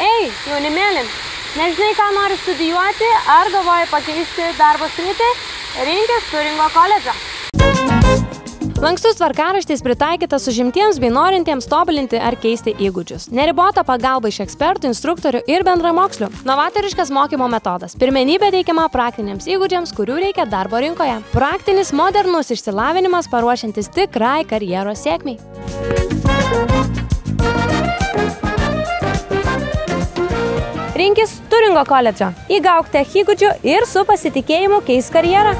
Ei, jaunimėlim, nežinai, ką nori studijuoti, ar galvoji pakeisti darbo sritį, rinkis Turingo koledžą. Lankstus tvarkaraštis pritaikytas užimtiems bei norintiems tobulinti ar keisti įgūdžius. Neribota pagalba iš ekspertų, instruktorių ir bendramokslių. Novatoriškas mokymo metodas. Pirmenybė teikiama praktiniams įgūdžiams, kurių reikia darbo rinkoje. Praktinis modernus išsilavinimas paruošiantis tikrai karjeros sėkmei. Rinkis Turingo koledžą. Įgauk tech įgūdžių ir su pasitikėjimu keisk karjerą.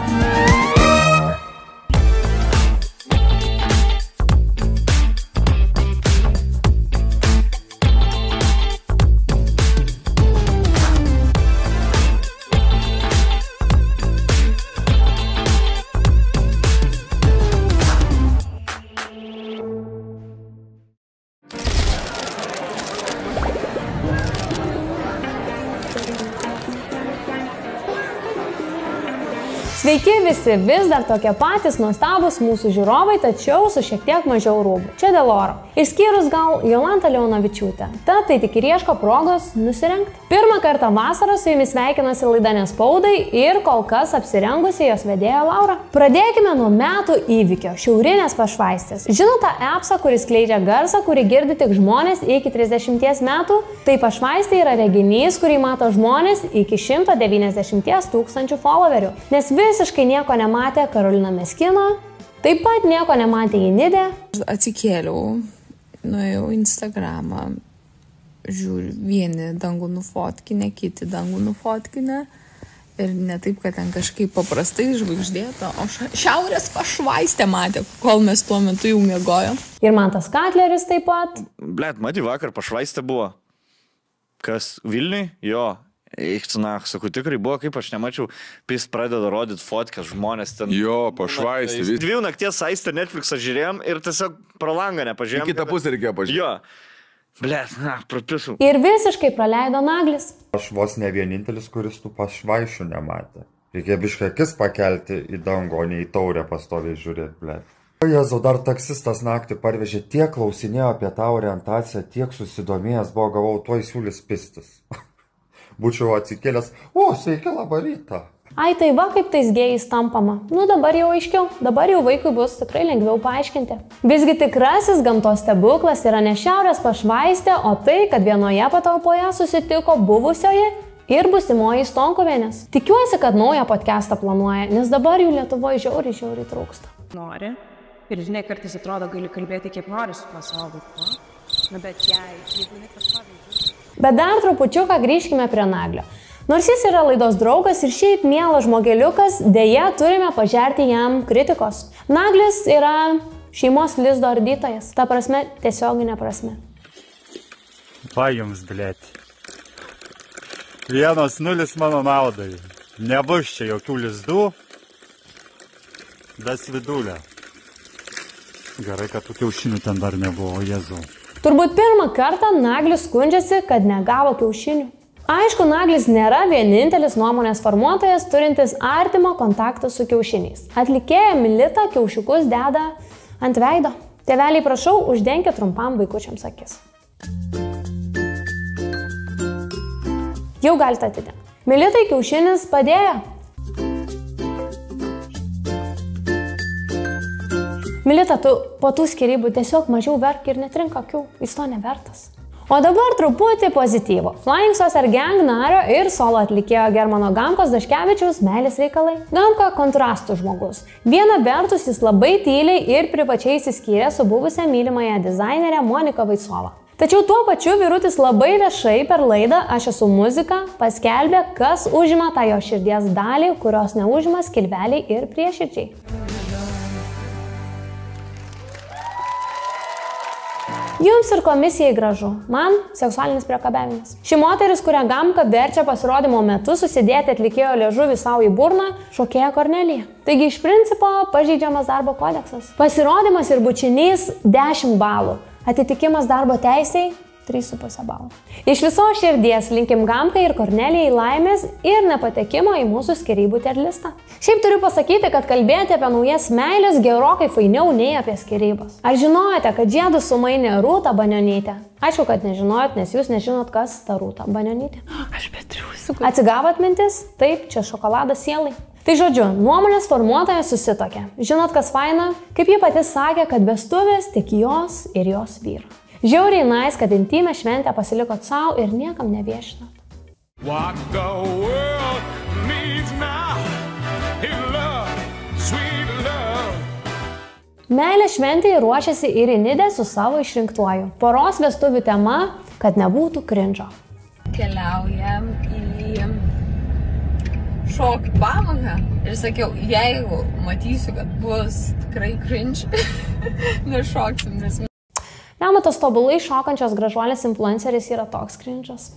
Sveiki visi, vis dar tokie patys nuostabus mūsų žiūrovai, tačiau su šiek tiek mažiau rūbų. Čia dėl oro. Išskyrus gal Jolanta Leonavičiūtė. Tad tai tik ir ieško progos nusirengti. Pirmą kartą vasarą su jumis sveikinasi laida Nespaudai ir kol kas apsirengusi jos vedėja Laura. Pradėkime nuo metų įvykio – šiaurinės pašvaistės. Žinote appsą, kuris skleidžia garsą, kurį girdi tik žmonės iki 30 metų? Tai pašvaistė yra reginys, kurį mato žmonės iki 190 000 followerių. Nes visiškai nieko nematė Karolina Meskino, taip pat nieko nematė Inidė. Atsikėliau, nuėjau Instagramą, žiūriu, vieni dangų nufotkinę, kiti dangų nufotkinę. Ir ne taip, kad ten kažkaip paprastai žvaigždėta, o šiaurės pašvaistė matė, kol mes tuo metu jau miegojom. Ir Mantas Katleris taip pat. Blet, matė, vakar pašvaistė buvo. Kas, Vilniui? Jo. Eikcinach, sakau, tikrai buvo, kaip aš nemačiau, jis pradeda rodyti fotkę, žmonės ten... Jo, pašvaistė. 2 nakties aistę Netflixą žiūrėjom ir tiesiog pro langą nepažiūrėjom. Į kitą pusę reikėjo pažiūrėti. Jo. Blet, prapisau. Ir visiškai praleido Naglis. Aš vos ne vienintelis, kuris tų pašvaišių nematė. Reikia biškai akis pakelti į dangų, o ne į taurę pastoviai žiūrėti, blet. O Jėzau, dar taksistas naktį parvežė, tiek klausinėjo apie tą orientaciją, tiek susidomėjęs buvo, gavau tuoj siūlis pistis. Būčiau atsikėlęs, o, sveiki, labą rytą. Ai, tai va, kaip tais gėjais tampama. Nu, dabar jau aiškiau, dabar jau vaikui bus tikrai lengviau paaiškinti. Visgi tikrasis gamtos stebuklas yra ne šiaurės pašvaistė, o tai, kad vienoje patalpoje susitiko buvusioje ir busimoji Stonkuvienės. Tikiuosi, kad naują podcastą planuoja, nes dabar jų Lietuvoje žiauriai trūksta. Nori. Ir žinai, kartais atrodo, gali kalbėti kaip nori su tuo savo vaiku. Na, bet jeigu ne kažką. Bet dar trupučiuką grįžkime prie Naglio. Nors jis yra laidos draugas ir šiaip mielas žmogeliukas, dėja turime pažerti jam kritikos. Naglis yra šeimos lizdo ardytojas, ta prasme, tiesioginė prasme. Va jums, blėti. 1-0 mano naudai. Nebus čia jokių lizdų. Das vidulė. Gerai, kad tų kiaušinių ten dar nebuvo, Jėzau. Turbūt pirmą kartą Naglis skundžiasi, kad negavo kiaušinių. Aišku, Naglis nėra vienintelis nuomonės formuotojas turintis artimo kontaktą su kiaušiniais. Atlikėja Milita kiaušiukus deda ant veido. Tėveliai, prašau, uždenkit trumpam vaikučiams akis. Jau galite atidengti. Militai kiaušinis padėjo. Milita, tu po tų skyrybų tiesiog mažiau verk ir netrink akių, jis to nevertas. O dabar truputį pozityvo. Flying Saucer Gang nario ir solo atlikėjo Germano Gamkos Daškevičiaus meilės reikalai. Gamka kontrastų žmogus. Viena vertus jis labai tyliai ir privačiai išsiskyrė su buvusia mylimąją dizainerę Monika Vaitsova. Tačiau tuo pačiu vyrutis labai viešai per laidą Aš esu muzika paskelbė, kas užima tą jo širdies dalį, kurios neužima skilveliai ir prieširdžiai. Jums ir komisijai gražu, man seksualinis priekabiavimas. Ši moteris, kurią Gamka verčia pasirodymo metu susidėti atlikėjo liežuvį savo į burną, šokėja Kornelija. Taigi iš principo pažeidžiamas darbo kodeksas. Pasirodymas ir bučinys 10 balų. Atitikimas darbo teisei 3,5 balų. Iš viso širdies linkim Gamkai ir Kornelijai laimės ir nepatekimo į mūsų skyrybų terlistą. Šiaip turiu pasakyti, kad kalbėti apie naujas meilės gerokai fainiau nei apie skyrybas. Ar žinojote, kad žiedu sumainė Rūtą Banionytę? Aišku, kad nežinojot, nes jūs nežinot, kas ta Rūta Banionytė. Aš betriusiu. Atsigavot mintis? Taip, čia šokoladas sielai. Tai žodžiu, nuomonės formuotojas susitokė. Žinot, kas faina? Kaip ji pati sakė, kad vestuvės tik jos ir jos vyro. Žiauriai nais, kad intimę šventę pasilikot savo ir niekam neviešinot. Meilė šventėje ruošiasi ir į Nidę su savo išrinktuoju. Poros vestuvių tema, kad nebūtų krinžo. Keliaujam į šokių pamoką ir sakiau, jeigu matysiu, kad bus tikrai cringe, nešoksim, nes... Nematas tobulai šokančios gražuolės influenceris yra toks cringe'as.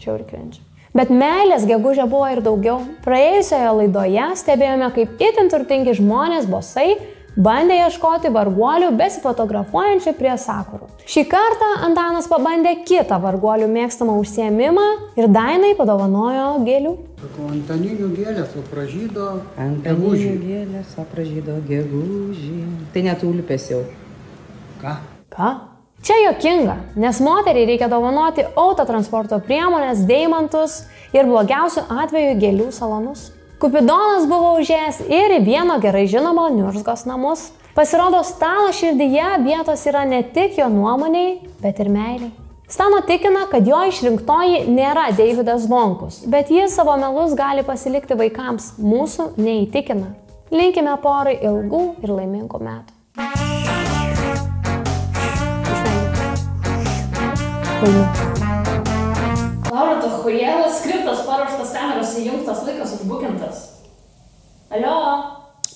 Žiauri cringe. Bet meilės gegužė buvo ir daugiau. Praėjusioje laidoje stebėjome, kaip itin turtingi žmonės bosai bandė ieškoti varguolių besifotografuojančių prie sakurų. Šį kartą Antanas pabandė kitą varguolių mėgstamą užsiėmimą ir Dainai padovanojo gėlių. Antaninių gėlės apražydo gegužį. Antaninių gėlės apražydo gegužį. Tai netulipės jau. Ką? Ką? Čia juokinga, nes moteriai reikia dovanoti autotransporto priemonės, deimantus ir blogiausiu atveju gėlių salonus. Kupidonas buvo užėjęs ir į vieno gerai žinomo niurzgos namus. Pasirodo, Stano širdyje vietos yra ne tik jo nuomoniai, bet ir meiliai. Stano tikina, kad jo išrinktoji nėra Deividas Zvonkus, bet jis savo melus gali pasilikti vaikams, mūsų neįtikina. Linkime porai ilgų ir laimingų metų. Laura, to chujelas, skriptas, paruoštas, kameros įjungtas, laikas užbukintas. Alio?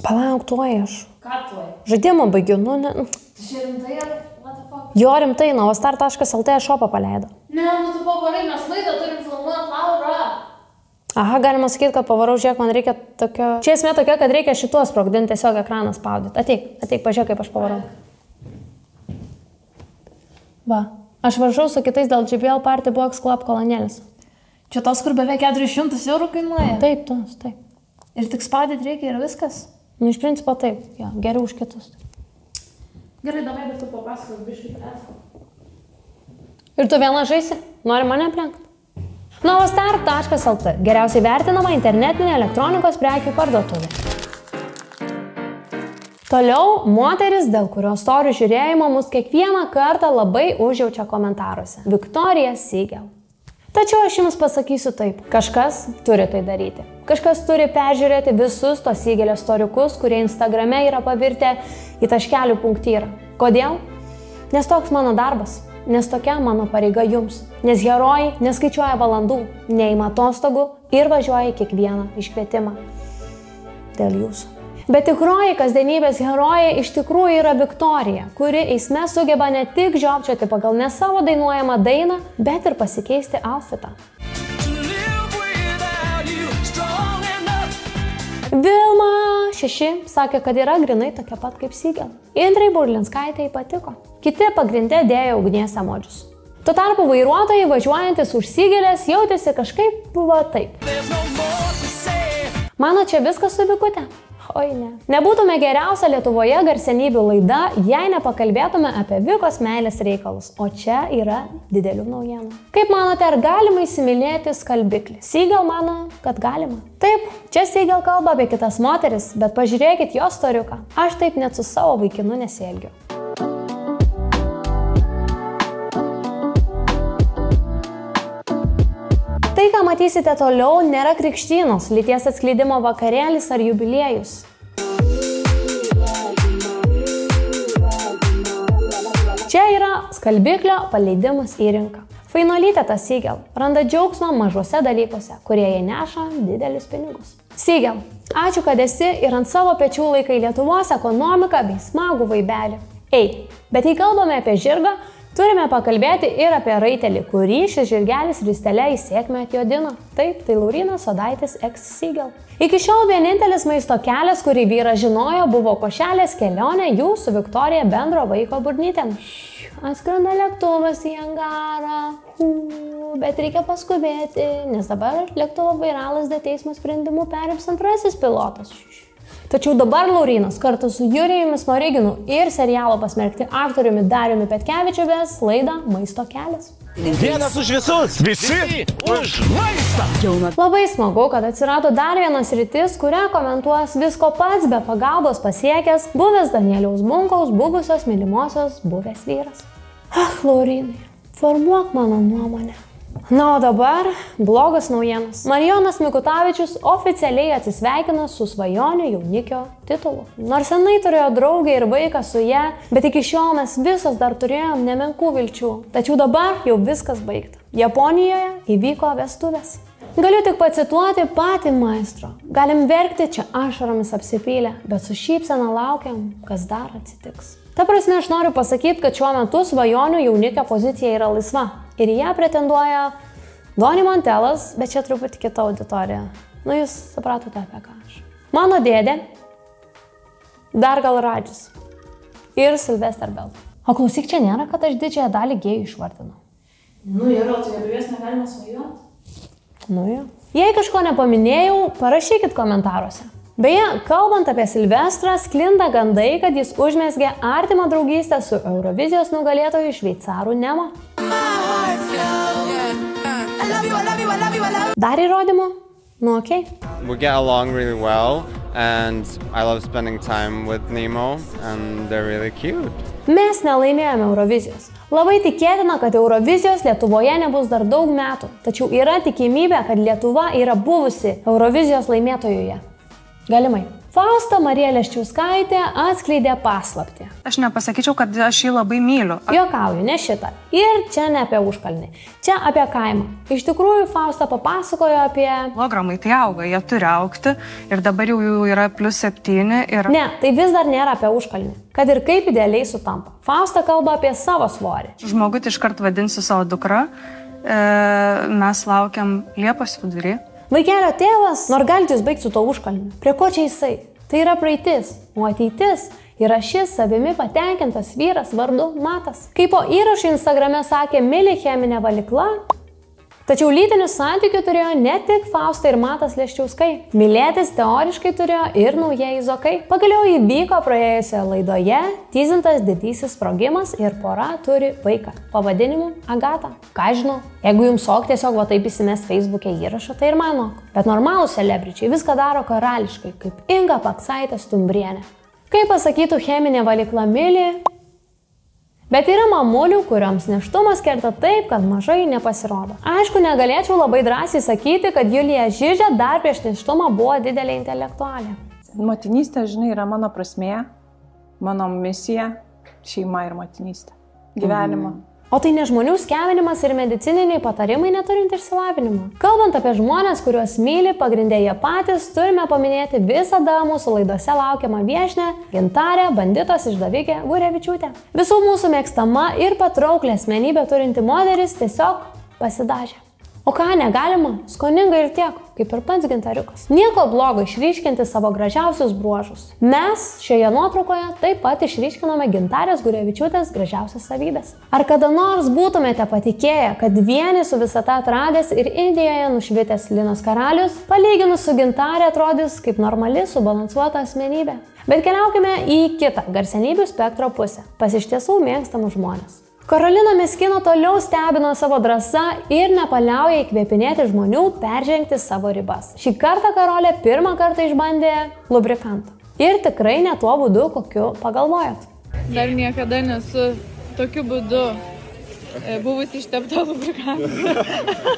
Palauk, tuoj aš. Ką tuoj? Žaidimą baigiu, nu ne... Čia rimtai ar what the fuck? Jo rimtai, Novastar.lt šopą paleido. Ne, nu tu pavarai, mes laidą turim filmuoti, Laura. Aha, galima sakyti, kad pavarau, žiūrėk, man reikia tokio... Čia esmė tokia, kad reikia šituos sprogdinti, tiesiog ekraną spaudyti. Ateik, pažiūrėk, kaip aš pavarau. Va. Aš varžau su kitais dėl JBL Party Box Club kolonėlis. Čia tos, kur beveik 400 eurų kainuoja? Taip, tos, taip. Ir tik spaudyti reikia ir viskas? Nu, iš principo taip, jo, geriau už kitus. Gerai, davai, bet tu papasakok biškai telefą. Ir tu viena žaisi? Nori mane aplenkti? Novastar.lt. Geriausiai vertinama internetinė elektronikos prekių parduotuvė. Toliau moteris, dėl kurio storijų žiūrėjimo mus kiekvieną kartą labai užjaučia komentaruose. Victoria Siegel. Tačiau aš jums pasakysiu taip. Kažkas turi tai daryti. Kažkas turi peržiūrėti visus tos Siegelio storiukus, kurie Instagrame yra pavirtę į taškelių punktyrą. Kodėl? Nes toks mano darbas. Nes tokia mano pareiga jums. Nes herojai neskaičiuoja valandų, neima atostogų ir važiuoja į kiekvieną iškvietimą. Dėl jūsų. Bet tikroji kasdienybės herojė iš tikrųjų yra Viktorija, kuri eisme sugeba ne tik žiopčioti pagal ne savo dainuojamą dainą, bet ir pasikeisti outfitą. Vilma 6 sakė, kad yra grinai tokia pat kaip Siegel. Indrai Burlinskaitei patiko. Kiti pagrinde dėjo ugnies emodžius. Tuo tarpu vairuotojai važiuojantis už Siegelės jautėsi kažkaip buvo taip. Mano čia viskas su Vikute? Oi ne. Nebūtume geriausia Lietuvoje garsenybių laida, jei nepakalbėtume apie Vikos meilės reikalus, o čia yra didelių naujienų. Kaip manote, ar galima įsimylėti skalbiklį? Siegel mano, kad galima. Taip, čia Siegel kalba apie kitas moteris, bet pažiūrėkit jo storiuką. Aš taip net su savo vaikinu nesielgiu. Tai, ką matysite toliau, nėra krikštynos, lyties atskleidimo vakarėlis ar jubiliejus. Čia yra skalbiklio paleidimas į rinką. Fainuolytė ta Siegel randa džiaugsmą mažuose dalykuose, kurie jai neša didelius pinigus. Siegel, ačiū, kad esi ir ant savo pečių laikai Lietuvos ekonomiką bei smagų vaibelį. Ei, bet jei kalbame apie žirgą, Turime pakalbėti ir apie raitelį, kurį šis žirgelis ristele į sėkmę atjodino. Taip, tai Laurynas Sodaitis ex-Seagull. Iki šiol vienintelis maisto kelias, kurį vyras žinojo, buvo košelės kelionė jų su Viktorija bendro vaiko burnytėm. Atskrenda lėktuvas į angarą, bet reikia paskubėti, nes dabar lėktuvo vairalas dėl teismo sprendimų perims antrasis pilotas. Tačiau dabar Laurynas kartu su Jurijumi Smoriginu ir serialo pasmerkti aktoriumi Dariumi Petkevičiumi laidą Maisto kelias. Vienas už visus, visi už maistą. Labai smagu, kad atsirado dar vienas sritis, kurią komentuos visko pats be pagalbos pasiekęs buvęs Danieliaus Bunkaus buvusios mylimosios buvęs vyras. Laurynai, formuok mano nuomonę. Na, o dabar blogas naujienas. Marijonas Mikutavičius oficialiai atsisveikino su svajonių jaunikio titulu. Nors senai turėjo draugę ir vaiką su ja, bet iki šiol mes visos dar turėjom nemenkų vilčių. Tačiau dabar jau viskas baigta. Japonijoje įvyko vestuvės. Galiu tik pacituoti patį maestro. Galim verkti čia ašaromis apsipylę, bet su šypsena laukiam, kas dar atsitiks. Ta prasme, aš noriu pasakyti, kad šiuo metu svajonių jaunikio pozicija yra laisva. Ir ją pretenduoja Doni Montelas, bet čia truputį kita auditorija. Nu, jūs supratote apie ką aš. Mano dėdė, Dargal Radžis ir Sylvester Bell. O klausyk, čia nėra, kad aš didžiąją dalį gėjų išvardinau. Nu, yra, tai apie juos negalima svajoti. Nu, jo. Jei kažko nepaminėjau, parašykit komentaruose. Beje, kalbant apie Silvestrą, sklinda gandai, kad jis užmezgė artimą draugystę su Eurovizijos nugalėtoju šveicaru Nemo. Dar įrodymų? Nu, okei. We get along really well and I love spending time with Nemo and they're really cute. Mes nelaimėjome Eurovizijos. Labai tikėtina, kad Eurovizijos Lietuvoje nebus dar daug metų, tačiau yra tikimybė, kad Lietuva yra buvusi Eurovizijos laimėtojoje. Galimai. Fausta Marija Leščiauskaitė atskleidė paslaptį. Aš nepasakyčiau, kad aš jį labai myliu. Jokauju, ne šitą. Ir čia ne apie užkalnį. Čia apie kaimą. Iš tikrųjų, Fausta papasakojo apie... Kilogramai tai auga, jie turi augti ir dabar jau yra +7 ir... Ne, tai vis dar nėra apie užkalnį. Kad ir kaip idealiai sutampa. Fausta kalba apie savo svorį. Žmogutį iškart vadinsiu savo dukrą. Mes laukiam Liepos vidury. Vaikelio tėvas, nors galite jūs baigti su to užkalniu. Prie ko čia jisai? Tai yra praeitis, o ateitis yra šis savimi patenkintas vyras vardu Matas. Kaip po įrašų Instagrame sakė Mili cheminė valykla, tačiau lytinių santykių turėjo ne tik Fausta ir Matas Leščiauskai. Mylėtis teoriškai turėjo ir naujieji Zokai. Pagaliau įvyko praėjusioje laidoje tyzintas didysis sprogimas ir pora turi vaiką. Pavadinimu Agata. Ką žinau, jeigu jums sok tiesiog va taip įsimes Facebook'e įrašą, tai ir manok. Bet normalūs celebričiai viską daro karališkai, kaip Inga Paksaitė Stumbrienė. Kaip pasakytų cheminė valykla Mili, bet yra mamulių, kurioms nėštumas kerta taip, kad mažai nepasirodo. Aišku, negalėčiau labai drąsiai sakyti, kad Julija Žižė dar prieš nėštumą buvo didelė intelektualė. Motinystė, žinai, yra mano prasmė, mano misija, šeima ir motinystė. Gyvenimo. O tai ne žmonių skevinimas ir medicininiai patarimai neturint išsilavinimo. Kalbant apie žmonės, kuriuos myli, pagrindė jie patys, turime paminėti visada mūsų laidose laukiamą viešnią Gintarę Banditos išdavikė Gurevičiūtė. Visų mūsų mėgstama ir patrauklė asmenybė turinti moteris tiesiog pasidažė. O ką negalima? Skoninga ir tiek, kaip ir pats Gintariukas. Nieko blogo išryškinti savo gražiausius bruožus. Mes šioje nuotraukoje taip pat išryškinome Gintarės Gurevičiūtės gražiausias savybės. Ar kada nors būtumėte patikėję, kad vieni su visata atradęs ir Indijoje nušvitęs Linos karalius, palyginus su Gintarė atrodys kaip normali subalansuota asmenybė? Bet keliaukime į kitą garsenybių spektro pusę, pas iš tiesų mėgstamus žmonės. Karolina Miskino toliau stebino savo drąsa ir nepaliauja įkvėpinėti žmonių peržengti savo ribas. Šį kartą Karolė pirmą kartą išbandė lubrikantą. Ir tikrai ne tuo būdu, kokiu pagalvojot. Dar niekada nesu tokiu būdu buvusi ištepta lubrikantą.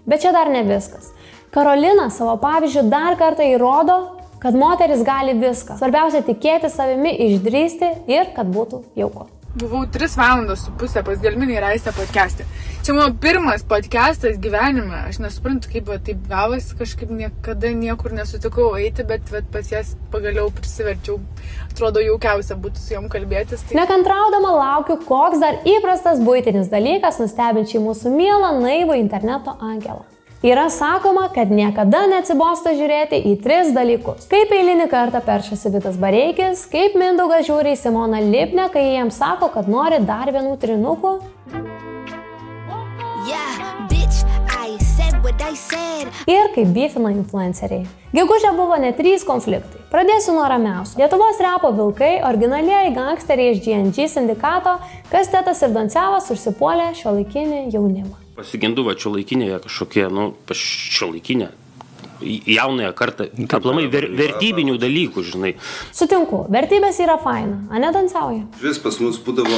Bet čia dar ne viskas. Karolina savo pavyzdžiu dar kartą įrodo, kad moteris gali viską. Svarbiausia tikėti savimi, išdrįsti ir kad būtų jauku. buvau 3 valandas su pusę pas Gelminį ir Aistę podcast'e. Čia mano pirmas podcast'as gyvenime. Aš nesuprantu, kaip taip gavosi, kažkaip niekada niekur nesutikau eiti, bet pas jas pagaliau prisiverčiau. Atrodo, jaukiausia būtų su jom kalbėtis. Tai... Nekantraudama laukiu, koks dar įprastas buitinis dalykas nustebinčiai mūsų mielą naivų interneto angelą. Yra sakoma, kad niekada neatsibosta žiūrėti į 3 dalykus. Kaip eilinį kartą peršasi Vitas Bareikis, kaip Mindaugas žiūri į Simoną Lipnę, kai jiems sako, kad nori dar vienų trinukų. Ir kaip beefina influenceriai. Gegužę buvo net 3 konfliktai. Pradėsiu nuo ramiausių. Lietuvos repo vilkai, originalieji gangsteriai iš GNG sindikato, Kastetas ir Doncevas užsipuolė šiuolaikinį jaunimą. Pasigendu va šiuolaikinėje kažkokie, šiuolaikinė, jaunąją kartą, aplamai vertybinių dalykų, žinai. Sutinku, vertybės yra faina, a ne Doncevai? Vis pas mus būdavo,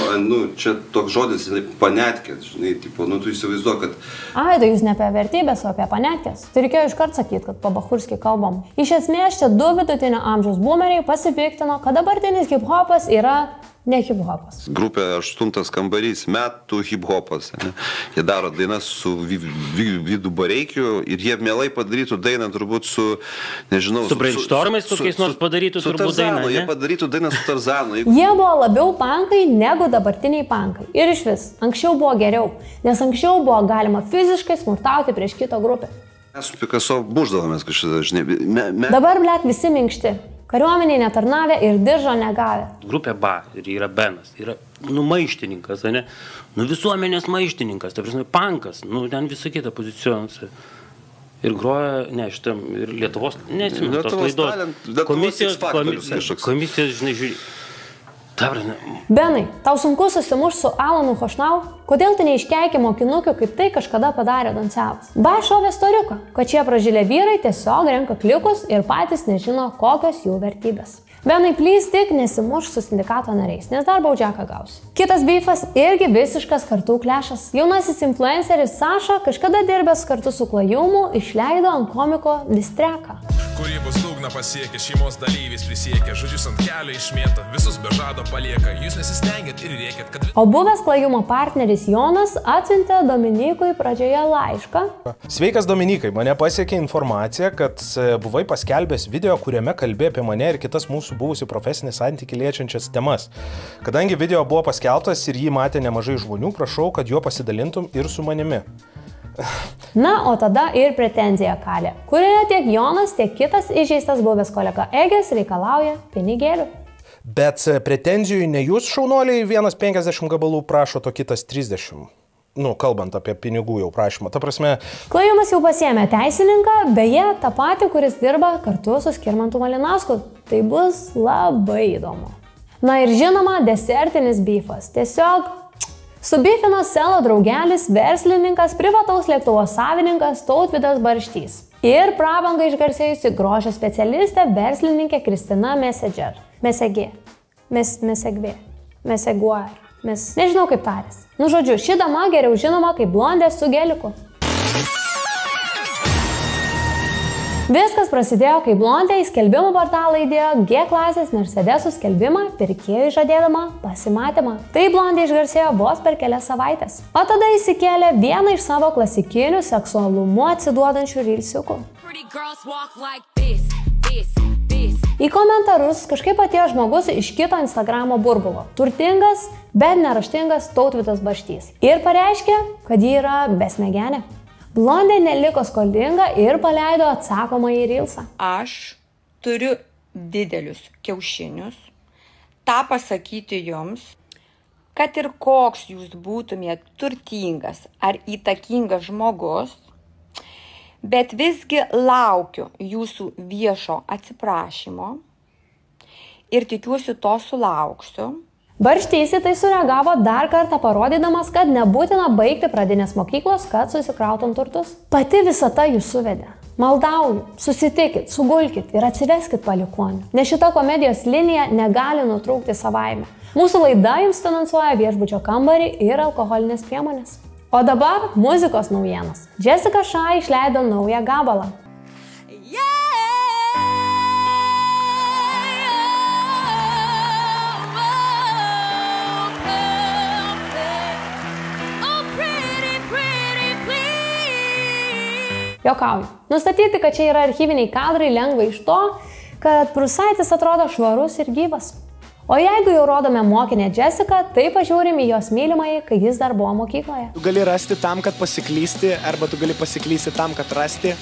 čia toks žodis, panetkės, žinai, tipo, tu įsivaizduoji, kad... Ai, tai jūs ne apie vertybės, o apie panetkės. Tai reikėjo iškart sakyti, kad pabachurskiai kalbam. Iš esmės, čia 2 vidutinio amžiaus boomeriai pasipiktino, kad dabartinis hip-hopas yra... ne hip-hopas. Grupė 8 kambarys, metų hip-hopas. Jie daro dainas su Vidu Bareikiu ir jie mielai padarytų dainą turbūt su, nežinau... Su brainstormais kokiais nors padarytų turbūt dainą, ne? Jie padarytų dainą su Tarzanu. Jie buvo labiau pankai negu dabartiniai pankai. Ir iš vis, anksčiau buvo geriau, nes anksčiau buvo galima fiziškai smurtauti prieš kitą grupę. Mes su Picasso buždavomės kažkada, žinai. Dabar, blet, visi minkšti. Kariuomeniai netarnavę ir diržo negavę. Grupė BA ir yra Benas, yra maištininkas, ne? Visuomenės maištininkas, tai prasme, pankas, ten visą kitą pozicijonuose. Ir groja, šitam, ir Lietuvos, nesimenu, tos laidos. Komisijos, žinai, žiūrė. Benai, tau sunku susimušti su Alanu Chošnau? Kodėl tu neiškeiki mokinukių, kaip tai kažkada padarė Doncevas? Ba šovė storiuką, kad šie pražylę vyrai tiesiog renka klikus ir patys nežino, kokios jų vertybės. Benai, please tik nesimuš su sindikato nariais, nes dar baudžiaką gausi. Kitas beefas irgi visiškas kartų klešas. Jaunasis influenceris Saša, kažkada dirbęs kartu su Klajumu, išleido ant komiko distreką. Kūrybos dugną pasiekia, šeimos dalyvis prisiekia, žodžius ant kelio išmėta, visus be žado palieka, jūs nesistengėt ir rėkėt, kad... O buvęs Klajumo partneris Jonas atsiuntė Dominykui pradžioje laišką. Sveikas Dominikai, mane pasiekė informacija, kad buvai paskelbęs video, kuriame kalbė apie mane ir kitas mūsų buvusių profesinį santykį liečiančias temas. Kadangi video buvo paskelbtas ir jį matė nemažai žmonių, prašau, kad juo pasidalintum ir su manimi. Na, o tada ir pretenzija kalė, kurioje tiek Jonas, tiek kitas įžeistas buvęs kolega Egės reikalauja pinigėlių. Bet pretenzijų ne jūs, šaunuoliai, 1,50 gabalų prašo, to kitas 30. Kalbant apie pinigų jau prašymą. Ta prasme... Klajumas jau pasiėmė teisininką, beje, tą patį, kuris dirba kartu su Skirmantu Malinausku. Tai bus labai įdomu. Na ir žinoma, desertinis beefas. Tiesiog... Subifino selo draugelis, verslininkas, privataus lėktuvo savininkas Tautvydas Barštys. Ir prabangą išgarsėjusi grožio specialistė verslininkė Kristina Messenger. Nežinau kaip tarės. Žodžiu, ši dama geriau žinoma kaip blondė su geliku. Viskas prasidėjo, kai blondė į skelbimų portalą įdėjo G klasės Mercedesų skelbimą, pirkėjui žadėdama pasimatymą. Tai blondė išgarsėjo vos per kelias savaitės. O tada įsikėlė vieną iš savo klasikinių seksualumu atsiduodančių rylsiukų. Į komentarus kažkaip atėjo žmogus iš kito Instagramo burbulo. Turtingas, bet neraštingas Tautvydas Barštys. Ir pareiškė, kad ji yra besmegenė. Blondė neliko skolinga ir paleido atsakomąjį rylsą. Aš turiu didelius kiaušinius, tą pasakyti jums, kad ir koks jūs būtumėt turtingas ar įtakingas žmogus, bet visgi laukiu jūsų viešo atsiprašymo ir tikiuosi to sulauksiu. Barštys į tai sureagavo dar kartą parodydamas, kad nebūtina baigti pradinės mokyklos, kad susikrautum turtus. Pati visata jūs suvedė. Maldauju, susitikit, sugulkit ir atsiveskit palikuonių, nes šita komedijos linija negali nutrūkti savaime. Mūsų laida jums finansuoja viešbučio kambarį ir alkoholinės priemonės. O dabar muzikos naujienos. Jessica Shy išleido naują gabalą. Jokauju. Nustatyti, kad čia yra archyviniai kadrai, lengva iš to, kad Prusaitis atrodo švarus ir gyvas. O jeigu jau rodome mokinę Jessica, tai pažiūrim į jos mylimąjį, kai jis dar buvo mokykloje. Tu gali rasti tam, kad pasiklysti, arba tu gali pasiklysti tam, kad rasti.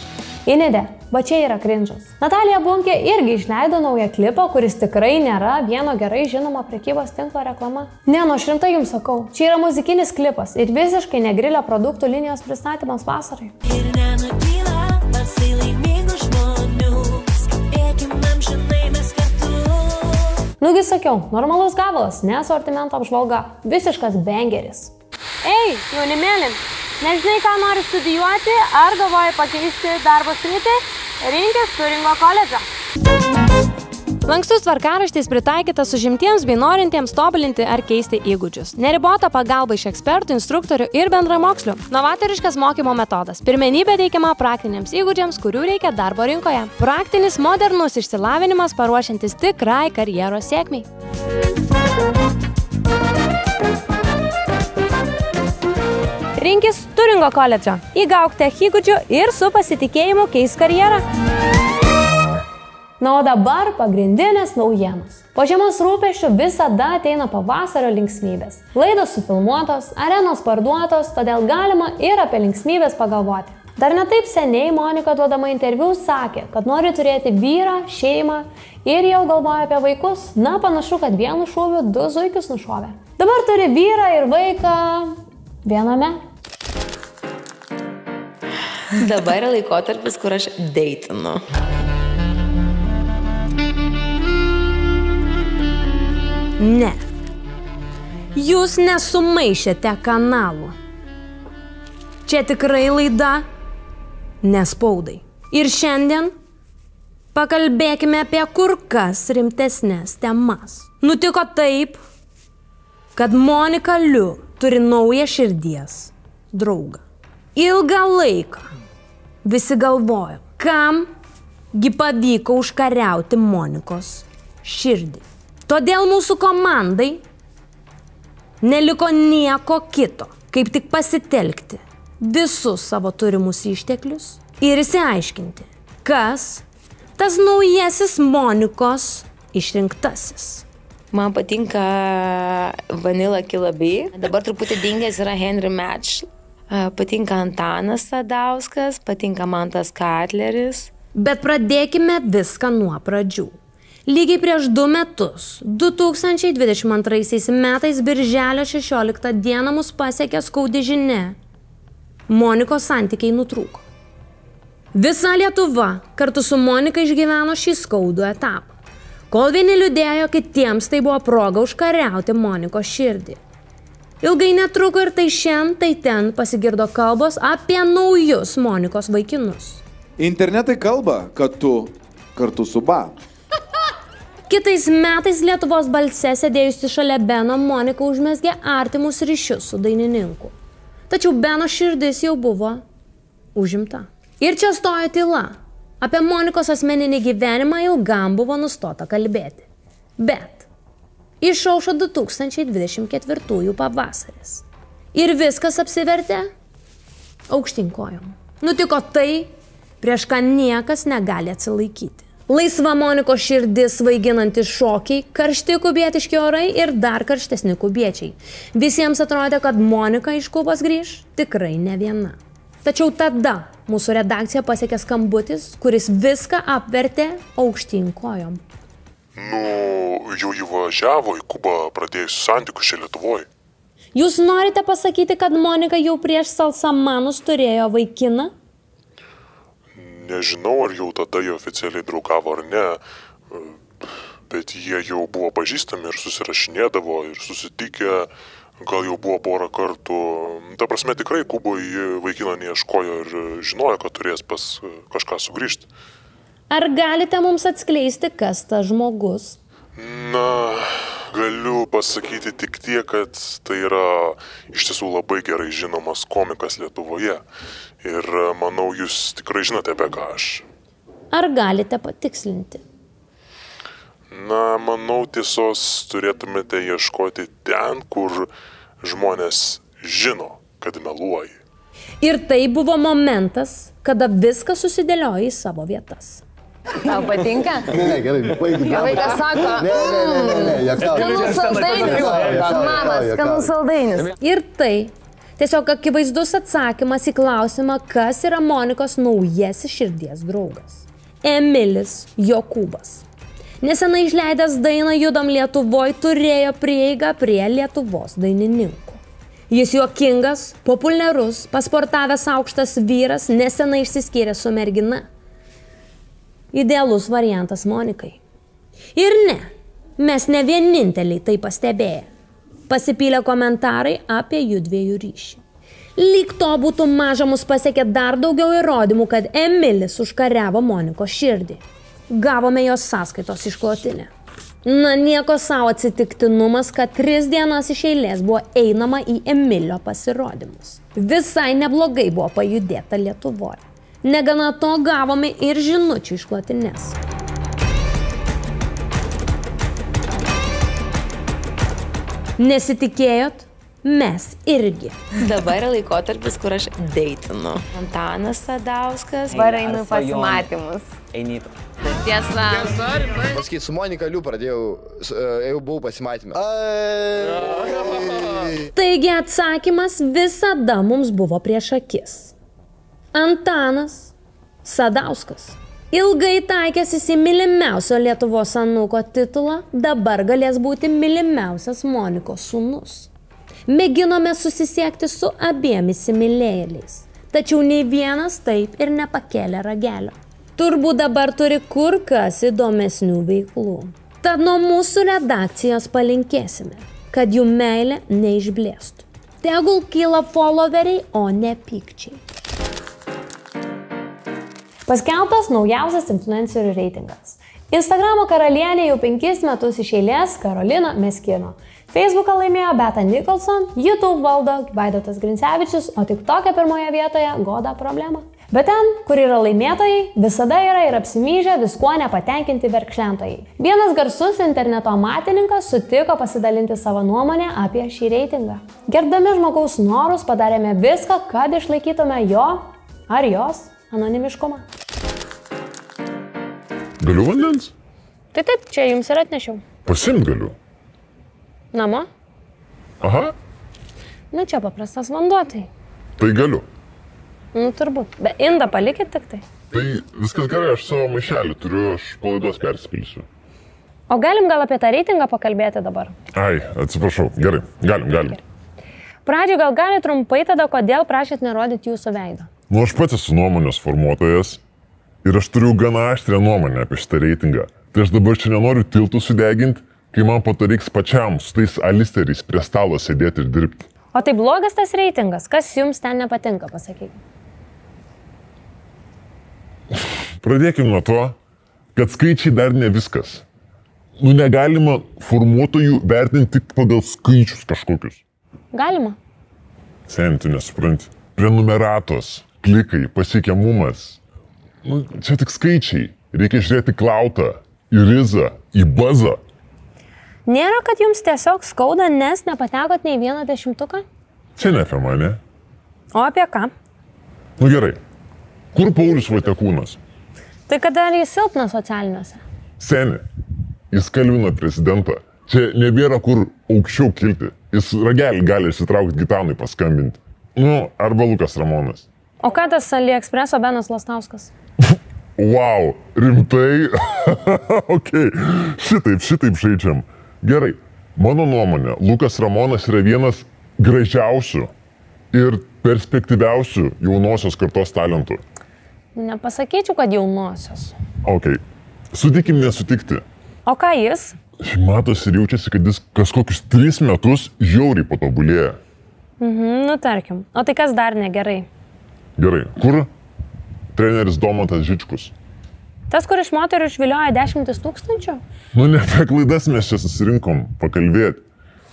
Inide, va čia yra cringe'as. Natalija Bunkė irgi išleido naują klipą, kuris tikrai nėra vieno gerai žinomo prekybos tinklo reklama. Ne, nu aš rimtai jums sakau, čia yra muzikinis klipas ir visiškai negrilio produktų linijos pristatymas vasarai. Ir nenutyla, pasi laimingų žmonių, skambėkim amžinai mes kartu. Nugi sakiau, normalus gabalas, ne asortimento apžvalga, visiškas bangeris. Ei, jaunimėlim, nežinai, ką nori studijuoti, ar galvoji pakeisti darbo sritį, rinkis Turingo koledžą. Lankstus tvarkaraštis pritaikytas užimtiems bei norintiems tobulinti ar keisti įgūdžius. Neribota pagalba iš ekspertų, instruktorių ir bendramokslių. Novatoriškas mokymo metodas. Pirmenybė teikiama praktiniams įgūdžiams, kurių reikia darbo rinkoje. Praktinis modernus išsilavinimas paruošiantis tikrai karjeros sėkmei. Rinkis Turingo koledžą. Įgauk tech įgūdžių ir su pasitikėjimu keis karjerą. Na, o dabar pagrindinės naujienos. Po žiemos rūpesčių visada ateina pavasario linksmybės. Laidos sufilmuotos, arenos parduotos, todėl galima ir apie linksmybės pagalvoti. Dar ne taip seniai Monika duodama interviu sakė, kad nori turėti vyrą, šeimą ir jau galvoja apie vaikus. Na, panašu, kad vienu šūviu 2 zuikius nušovė. Dabar turi vyrą ir vaiką viename. Dabar yra laikotarpis, kur aš deitinu. Ne. Jūs nesumaišėte kanalų. Čia tikrai laida nespaudai. Ir šiandien pakalbėkime apie kur kas rimtesnės temas. Nutiko taip, kad Monika Liu turi naują širdies draugą. Ilgą laiką visi galvojo, kamgi pavyko užkariauti Monikos širdį. Todėl mūsų komandai neliko nieko kito, kaip tik pasitelkti visus savo turimus išteklius ir išsiaiškinti, kas tas naujasis Monikos išrinktasis. Man patinka Vanilla Kilaby. Dabar truputį dingęs yra Henry Match. Patinka Antanas Sadauskas, patinka Mantas Katleris. Bet pradėkime viską nuo pradžių. Lygiai prieš 2 metus, 2022 metais birželio 16 dieną mus pasiekė skaudi žinia. Monikos santykiai nutrūko. Visa Lietuva kartu su Monika išgyveno šį skaudų etapą. Kol vieni liūdėjo, kitiems tai buvo proga užkariauti Monikos širdį. Ilgai netruko ir tai šiandien, tai ten pasigirdo kalbos apie naujus Monikos vaikinus. Internetai kalba, kad tu kartu su Ba. Kitais metais Lietuvos balse sėdėjusi šalia Beno Monika užmezgė artimus ryšius su dainininku. Tačiau Beno širdis jau buvo užimta. Ir čia stojo tyla. Apie Monikos asmeninį gyvenimą ilgam buvo nustota kalbėti. Bet išaušo 2024 pavasaris. Ir viskas apsivertė aukštyn kojom. Nutiko tai, prieš ką niekas negali atsilaikyti. Laisva Monikos širdis svaiginantis šokiai, karšti kubietiški orai ir dar karštesni kubiečiai. Visiems atrodė, kad Monika iš Kubos grįž tikrai ne viena. Tačiau tada mūsų redakcija pasiekė skambutis, kuris viską apvertė aukštyn kojom. Jau įvažiavo į Kubą pradėjusius santykius čia Lietuvoje. Jūs norite pasakyti, kad Monika jau prieš Salsamanus turėjo vaikiną? Nežinau, ar jau tada jie oficialiai draugavo ar ne, bet jie jau buvo pažįstami ir susirašinėdavo ir susitikę, gal jau buvo porą kartų. Ta prasme, tikrai Kuboje vaikino neieškojo ir žinojo, kad turės pas kažką sugrįžti. Ar galite mums atskleisti, kas tas žmogus? Na, galiu pasakyti tik tiek, kad tai yra iš tiesų labai gerai žinomas komikas Lietuvoje. Ir manau, jūs tikrai žinote, apie ką aš. Ar galite patikslinti? Na, manau, tiesos turėtumėte ieškoti ten, kur žmonės žino, kad meluoji. Ir tai buvo momentas, kada viskas susidėliojo į savo vietas. Tau patinka? Ne, gerai, paėgi. Vaikas sako, skanus saldainis. Mama, skanus saldainis. Ir tai tiesiog akivaizdus atsakymas į klausimą, kas yra Monikos naujasis širdies draugas. Emilis Jokūbas. Nesenai išleidęs dainą Judam Lietuvoj turėjo prieigą prie Lietuvos dainininkų. Jis juokingas, populiarus, pasportavęs aukštas vyras, nesenai išsiskyrė su mergina. Idealus variantas Monikai. Ir ne, mes ne vieninteliai tai pastebėję. Pasipylė komentarai apie jų dviejų ryšį. Lyg to būtų maža, mus pasiekė dar daugiau įrodymų, kad Emilis užkariavo Monikos širdį. Gavome jos sąskaitos išklotinę. Na, nieko savo atsitiktinumas, kad 3 dienas iš eilės buvo einama į Emilio pasirodymus. Visai neblogai buvo pajudėta Lietuvoje. Negana to gavome ir žinučių išklotinės. Nesitikėjot? Mes irgi. Dabar yra laikotarpis, kur aš deitinu. Antanas Sadauskas. Dabar einu pasimatymus. Einyt. Tiesa. Pasakyt, su Monika Liu pradėjau, jau buvau pasimatymę. Taigi atsakymas visada mums buvo prieš akis. Antanas Sadauskas. Ilgai taikęsis į mylimiausio Lietuvos anūko titulą, dabar galės būti mylimiausias Monikos sūnus. Mėginome susisiekti su abiem įsimylėjėliais, tačiau nei vienas taip ir nepakėlė ragelio. Turbūt dabar turi kur kas įdomesnių veiklų. Tad nuo mūsų redakcijos palinkėsime, kad jų meilė neišblėstų. Tegul kyla followeriai, o ne pykčiai. Paskelbtas naujausias influencerių reitingas. Instagramo karalienė jau 5 metus iš eilės Karolina Meskino. Facebooką laimėjo Beata Nicholson, YouTube valdo Vaidotas Grincevičius, o TikTok'e pirmoje vietoje Goda Problema. Bet ten, kur yra laimėtojai, visada yra ir apsimyžę viskuo nepatenkinti verkšlentojai. Vienas garsus interneto amatininkas sutiko pasidalinti savo nuomonę apie šį reitingą. Gerbdami žmogaus norus padarėme viską, kad išlaikytume jo ar jos anonimiškumą. Galiu vandens? Tai taip, čia jums ir atnešiau. Pasimt galiu. Namo? Aha. Nu čia paprastas vanduo, tai. Tai galiu. Nu turbūt. Be indą palikit tik tai. Tai viskas gerai, aš savo maišelį turiu, aš palaidos persipilsiu. O galim gal apie tą reitingą pakalbėti dabar? Ai, atsiprašau. Gerai, galim. Pradžiai gal gali trumpai tada, kodėl prašėt nerodyti jūsų veidą? Nu, aš pats esu nuomonės formuotojas ir aš turiu gana aštrią nuomonę apie šitą reitingą. Tai aš dabar čia nenoriu tiltų sudeginti, kai man po to reiks pačiam su tais alisteriais prie stalo sėdėti ir dirbti. O tai blogas tas reitingas, kas jums ten nepatinka, pasakykite? Pradėkime nuo to, kad skaičiai dar ne viskas. Nu, negalima formuotojų vertinti tik pagal skaičius kažkokius. Galima. Seni, tu nesupranti. Prenumeratos, klikai, pasiekiamumas. Nu, čia tik skaičiai. Reikia žiūrėti klautą, į rizą, į bazą. Nėra, kad jums tiesiog skauda, nes nepatekot nei vieną 10-tuką? Čia ne apie mane. O apie ką? Nu gerai. Kur Paulius Vaitiekūnas? Tai kada jis silpnas socialiniuose? Seni, jis kalbino prezidentą. Čia nebėra kur aukščiau kilti. Jis ragelį gali įsitraukti Gitanui paskambinti. Nu, arba Lukas Ramonas. O ką tas AliExpreso Benas Lastauskas? Wow, rimtai? Ok, šitaip žaidžiam. Gerai, mano nuomonė, Lukas Ramonas yra vienas gražiausių ir perspektyviausių jaunosios kartos talentų. Nepasakyčiau, kad jaunosios. Ok, sutikim nesutikti. O ką jis? Matosi ir jaučiasi, kad jis kažkokius 3 metus žiauriai patobulėja. Nu, tarkim. O tai kas dar negerai? Gerai, kur treneris Domantas Žičkus? Tas, kur iš moterų išvilioja 10 000? Nu, ne apie klaidas mes čia susirinkom pakalbėti.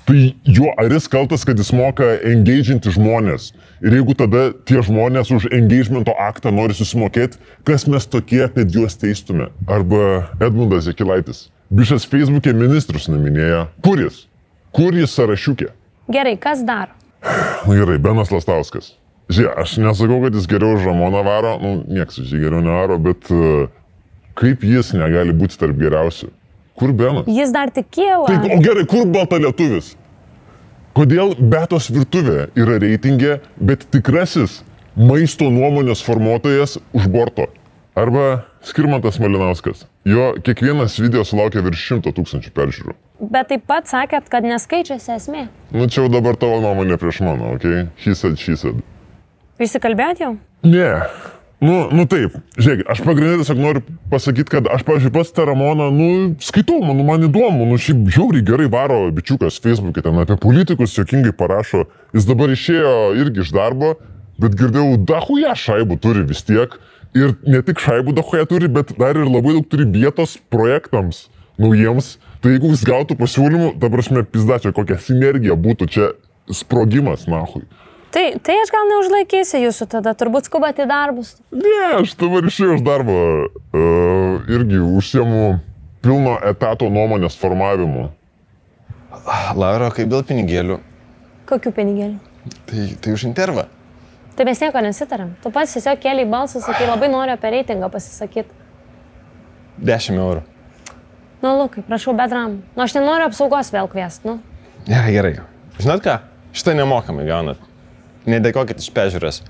Tai jo, ar jis kaltas, kad jis moka engaginti žmonės? Ir jeigu tada tie žmonės už engagemento aktą nori susimokėti, kas mes tokie, kad juos teistume? Arba Edmundas Jakilaitis. Bišas Facebook'e ministrus naminėja. Kur jis? Kur jis sąrašiukė? Gerai, kas dar? Nu gerai, Benas Lastauskas. Žiūrėk, aš nesakau, kad jis geriau už Ramoną varo, nieks už jį geriau nevaro, bet kaip jis negali būti tarp geriausių? Kur Benas? Jis dar tik kyla. Taip, o gerai, kur balta lietuvis? Kodėl Betos virtuvė yra reitingė, bet tikrasis maisto nuomonės formuotojas už borto? Arba Skirmantas Malinauskas. Jo kiekvienas video sulaukia virš 100 000 peržiūrų. Bet taip pat sakėt, kad neskaičiasi esmė. Čia jau dabar tavo nuomonė prieš mano, okei? He said, she said. Išsikalbėjot jau? Ne. Taip. Žiūrėk, aš pagrindinai tiesiog noriu pasakyti, kad aš, pavyzdžiui, pats tą Ramoną, skaitau, man įdomu, šiaip žiauriai gerai varo bičiukas Facebook'e, ten apie politikus jokingai parašo. Jis dabar išėjo irgi iš darbo, bet girdėjau, dahuja šaibų turi vis tiek. Ir ne tik šaibų dahuja turi, bet dar ir labai daug turi vietos projektams naujiems. Tai jeigu jis gautų pasiūlymų, ta prasme, pizdačia, kokia sinergija būtų čia sprogimas, nahui. Tai aš gal neužlaikysiu jūsų tada, turbūt skubat į darbus. Ne, aš dabar išėjau iš darbo, irgi užsiemu pilno etato nuomonės formavimu. Laura, kaip dėl pinigėlių? Kokių pinigėlių? Tai už intervą. Tai mes nieko nesitarėm. Tu pats tiesiog kėlei balsą, sakai, labai noriu apie reitingą pasisakyti. 10 eurų. Lukai, prašau, be dramų. Aš nenoriu apsaugos vėl kviesti, Gerai. Žinot ką? Šitą nemokamai gaunat. Nedėkokit iš peržiūros.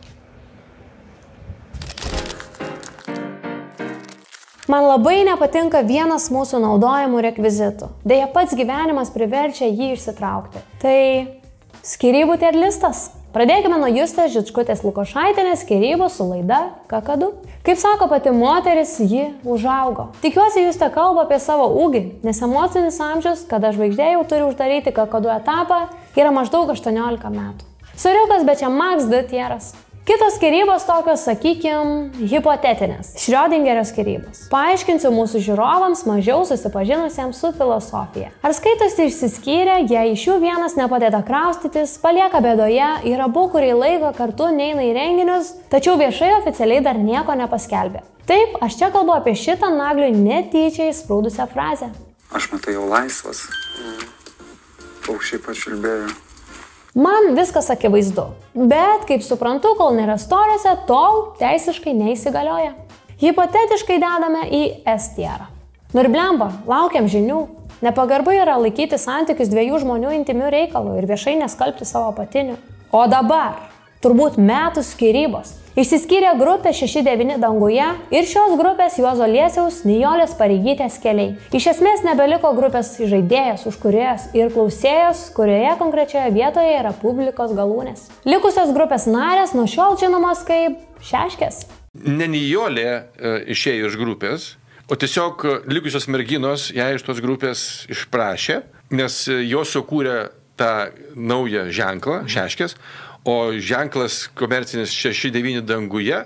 Man labai nepatinka vienas mūsų naudojamų rekvizitų. Deja, pats gyvenimas priverčia jį išsitraukti. Tai skyrybų terlistas. Pradėkime nuo Justės Žičkutės Lukošaitienės skyrybų su laida Kakadu. Kaip sako pati moteris, ji užaugo. Tikiuosi, Justė kalba apie savo ūgį, nes emocinis amžius, kada žvaigždė jau turi uždaryti Kakadu etapą, yra maždaug 18 metų. Suriukas, bet čia Max 2 tieras. Kitos skyrybos tokios, sakykime, hipotetinės. Šriodingerio skyrybos. Paaiškinsiu mūsų žiūrovams mažiau susipažinusiems su filosofija. Ar skaitosi išsiskyrę, jei iš jų vienas nepadeda kraustytis, palieka bėdoje ir abu kurį laiką kartu neina į renginius, tačiau viešai oficialiai dar nieko nepaskelbė. Taip, aš čia kalbu apie šitą Nagliui netyčia įsprūdusią frazę. Aš matai jau laisvas. Paukščiai pačiulbėjo. Man viskas akivaizdu, bet kaip suprantu, kol nėra storiuose, tol teisiškai neįsigalioja. Hipotetiškai dedame į S tierą. Ir blemba, laukiam žinių. Nepagarbu yra laikyti santykius dviejų žmonių intimių reikalų ir viešai neskalbti savo apatinių. O dabar, turbūt metų skyrybos. Išsiskyrė grupė 6-9 danguje ir šios grupės Juozo Liesiaus, Nijolės Pareigytės keliai. Iš esmės nebeliko grupės žaidėjas, užkūrėjas ir klausėjas, kurioje konkrečioje vietoje yra publikos galūnės. Likusios grupės narės nuo šiol žinomos kaip šeškės. Ne Nijolė išėjo iš grupės, o tiesiog likusios merginos ją iš tos grupės išprašė, nes jos sukūrė tą naują ženklą, šeškės. O ženklas komercinis 6-9 danguje,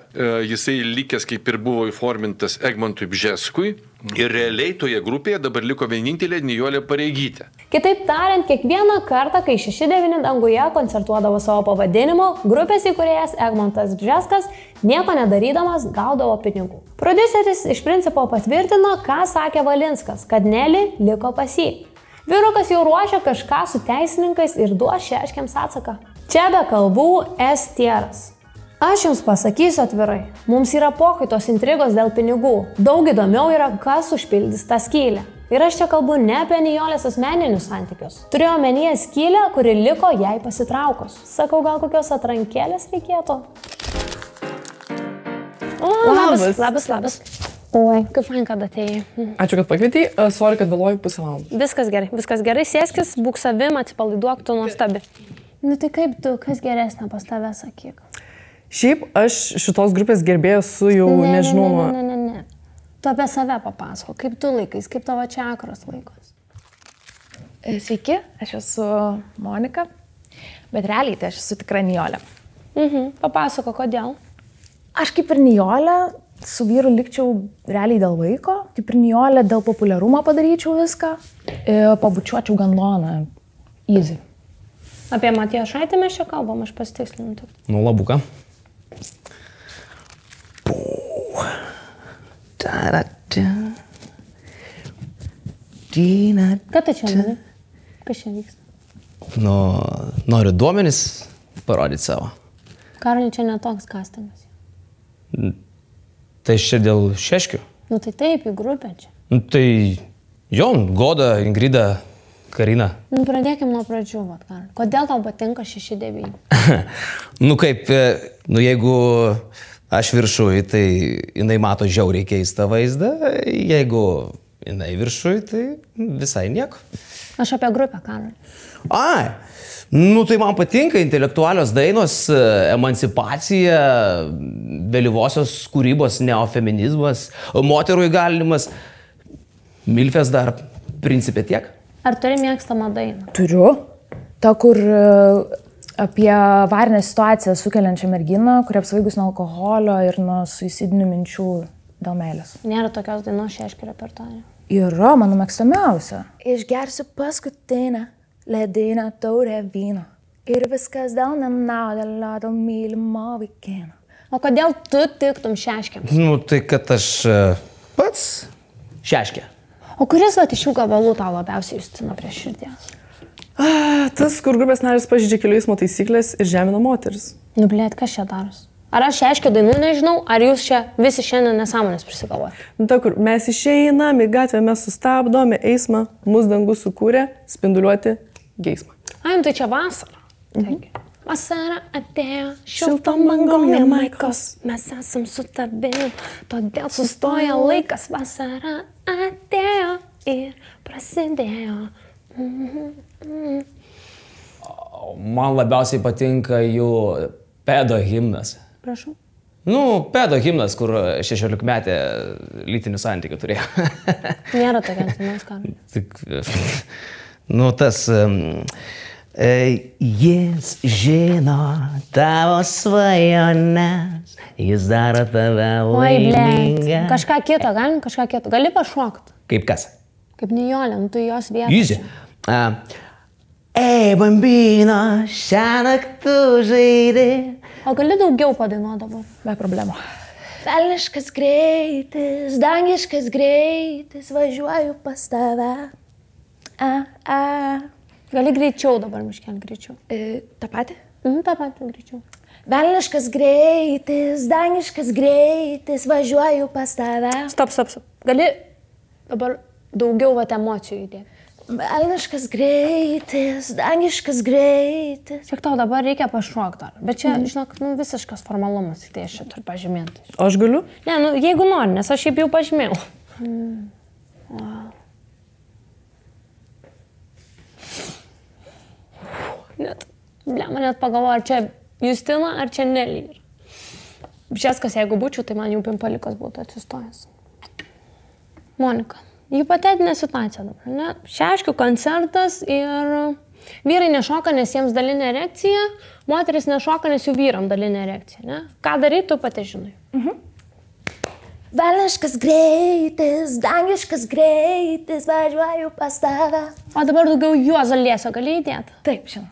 jisai likęs kaip ir buvo įformintas Egmontui Bžeskui ir realiai toje grupėje dabar liko vienintelė Nijolė Pareigytė. Kitaip tariant, kiekvieną kartą, kai 6-9 danguje koncertuodavo savo pavadinimu, grupės įkūrėjas Egmontas Bžeskas nieko nedarydamas gaudavo pinigų. Prodiuseris iš principo patvirtino, ką sakė Valinskas, kad Neli liko pas jį. Vyrukas jau ruošia kažką su teisininkais ir duos šeškiams atsaką. Čia be kalbų S tieras. Aš jums pasakysiu atvirai, mums yra pokai tos intrigos dėl pinigų. Daug įdomiau yra, kas užpildys tą skylę. Ir aš čia kalbu ne apie Nijolės asmeninius santykius. Turėjau omenyje skylę, kuri liko jai pasitraukus. Sakau, gal kokios atrankėlės reikėtų? Labas. Oi, kaip fain, kad atėjai. Ačiū, kad pakvietei. Sorry, kad vėluoju pusę valandą. Viskas gerai. Sėskis, būk savim, atsipalaiduok, tu nuostabi. Tai kaip tu, kas geresnė pas tave, sakyk? Šiaip aš šitos grupės gerbėjas su jau nežinau. Ne. Tu apie save papasako, kaip tu laikais, kaip tavo čakros laikos. Sveiki, aš esu Monika, bet realiai tai aš esu tikra Nijolė. Papasako, kodėl? Aš kaip ir Nijolė, su vyru likčiau realiai dėl vaiko, kaip ir Nijolė dėl populiarumo padaryčiau viską, pabučiuočiau gandoną, easy. Apie Matijošaitį mes čia kalbam, aš pasitikslinau. Labuka. Ką tai čia mani? Kas čia vyksta? Noriu duomenis parodyti savo. Karoli, čia netoks castingas. Tai čia dėl Šeškių? Nu tai taip, į grupę čia. Nu, tai Jon, Goda, Ingrida, Karina. Nu pradėkim nuo pradžių, vat, Karoli. Kodėl tau patinka 6-9? Nu kaip, jeigu aš viršui, tai jinai mato žiauriai keistą vaizdą, jeigu jinai viršui, tai visai nieko. Aš apie grupę, Karoli. Ai, nu tai man patinka intelektualios dainos, emancipacija, vėlyvosios kūrybos neofeminizmas, moterų įgalinimas, milfės dar principė tiek. Ar turi mėgstamą dainą? Turiu. Ta, kur apie avarinę situaciją sukeliančią merginą, kuri apsvaigus nuo alkoholio ir nuo suicidinių minčių dėl meilės. Nėra tokios dainos Šeškių repertuare. Yra mano mėgstamiausia. Išgersiu paskutinę ledinę taurę vyno. Ir viskas dėl nenaudėlio, dėl mylimo vaikino. O kodėl tu tiktum Šeškiams? Nu tai kad aš pats Šeškė. O kuris iš jų gabalų tau labiausiai justina prie širdies? Tas, kur grupės narys pažydžia kelių eismo taisyklės ir žemina moteris. Nu, blėt, kas čia daros? Ar aš Šeškio dainų nežinau, ar jūs čia visi šiandien nesąmonės prisigalvojate? Nu, ta, kur mes išeinam į gatvę, mes sustabdome eismą, mūsų dangus sukūrė spinduliuoti geismą. Ai, tai čia vasara. Taigi. Vasara atėjo, šiltom bangom Jamaikos, mes esam su tavim, todėl sustoja laikas. Vasara atėjo ir prasidėjo. Man labiausiai patinka jų pedo himnas. Prašau. Nu, pedo himnas, kur 16-metė lytinių santykių turėjo. Nėra tokios dainos, Karoli. Nu, tas... Jis žino tavo svajones, jis daro tave laimingą. Kažką kito, galim kažką kito. Gali pašokti. Kaip kas? Kaip Nijolė, nu tu jos vietą. Easy. Ei, bambino, šiąnakt tu žaidži. O gali daugiau padainuoti dabar? Be problemų. Velniškas greitis, dangiškas greitis, važiuoju pas tave. Gali greičiau dabar, miškel, greičiau. Ta pati? Ta pati, greičiau. Velniškas greitis, dangiškas greitis, važiuoju pas tave. Stop. Gali dabar daugiau emocijų įdėti. Velniškas greitis, dangiškas greitis. Šiek tau dabar reikia pašokti dar. Bet čia, žinok, visiškas formalumas, tai aš čia turiu pažymėti. O aš galiu? Ne, jeigu nori, nes aš šiaip jau pažymėjau. Net pagalvoju, ar čia Justina, ar čia Nelly. Žeskas, jeigu būčiau, tai man jau pimpalikas būtų atsistojęs. Monika, hipotetinė situacija dabar, ne? Šeškių koncertas ir vyrai nešoka, nes jiems dalinė erekcija, moteris nešoka, nes jų vyram dalinė erekcija, ne? Ką daryti, tu pati žinai. Velniškas greitis, dangiškas greitis, važiuoju pas tave. O dabar daugiau Juozo Liesio gali įdėti? Taip, žinoma.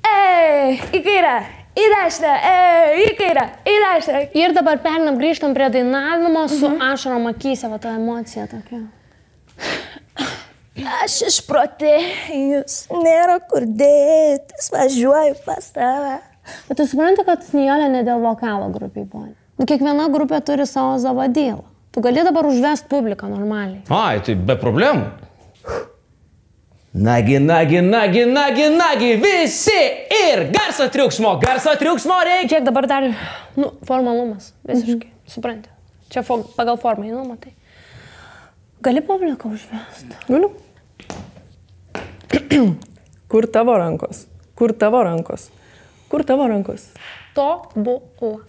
Ei, į kairę, į dešinę, ei, į kairę, į dešinę. Ir dabar grįžtam prie dainavimo su ašarom akyse, va ta emocija tokia. Aš išprotėjus, nėra kur dėtis, važiuoju pas tave. Bet tu supranti, kad Nijolė ne dėl vokalo grupiai buvo. Kiekviena grupė turi savo zavadėlą. Tu gali dabar užvest publiką normaliai. Ai, tai be problemų. Nagi, visi ir garso triukšmo reikia. Kiek dabar dar, formalumas, visiškai, supranti. Čia pagal formą, matai. Gali publiką užvest? Galiu. Kur tavo rankos? Kur tavo rankos? Kur tavo rankos? Tobula.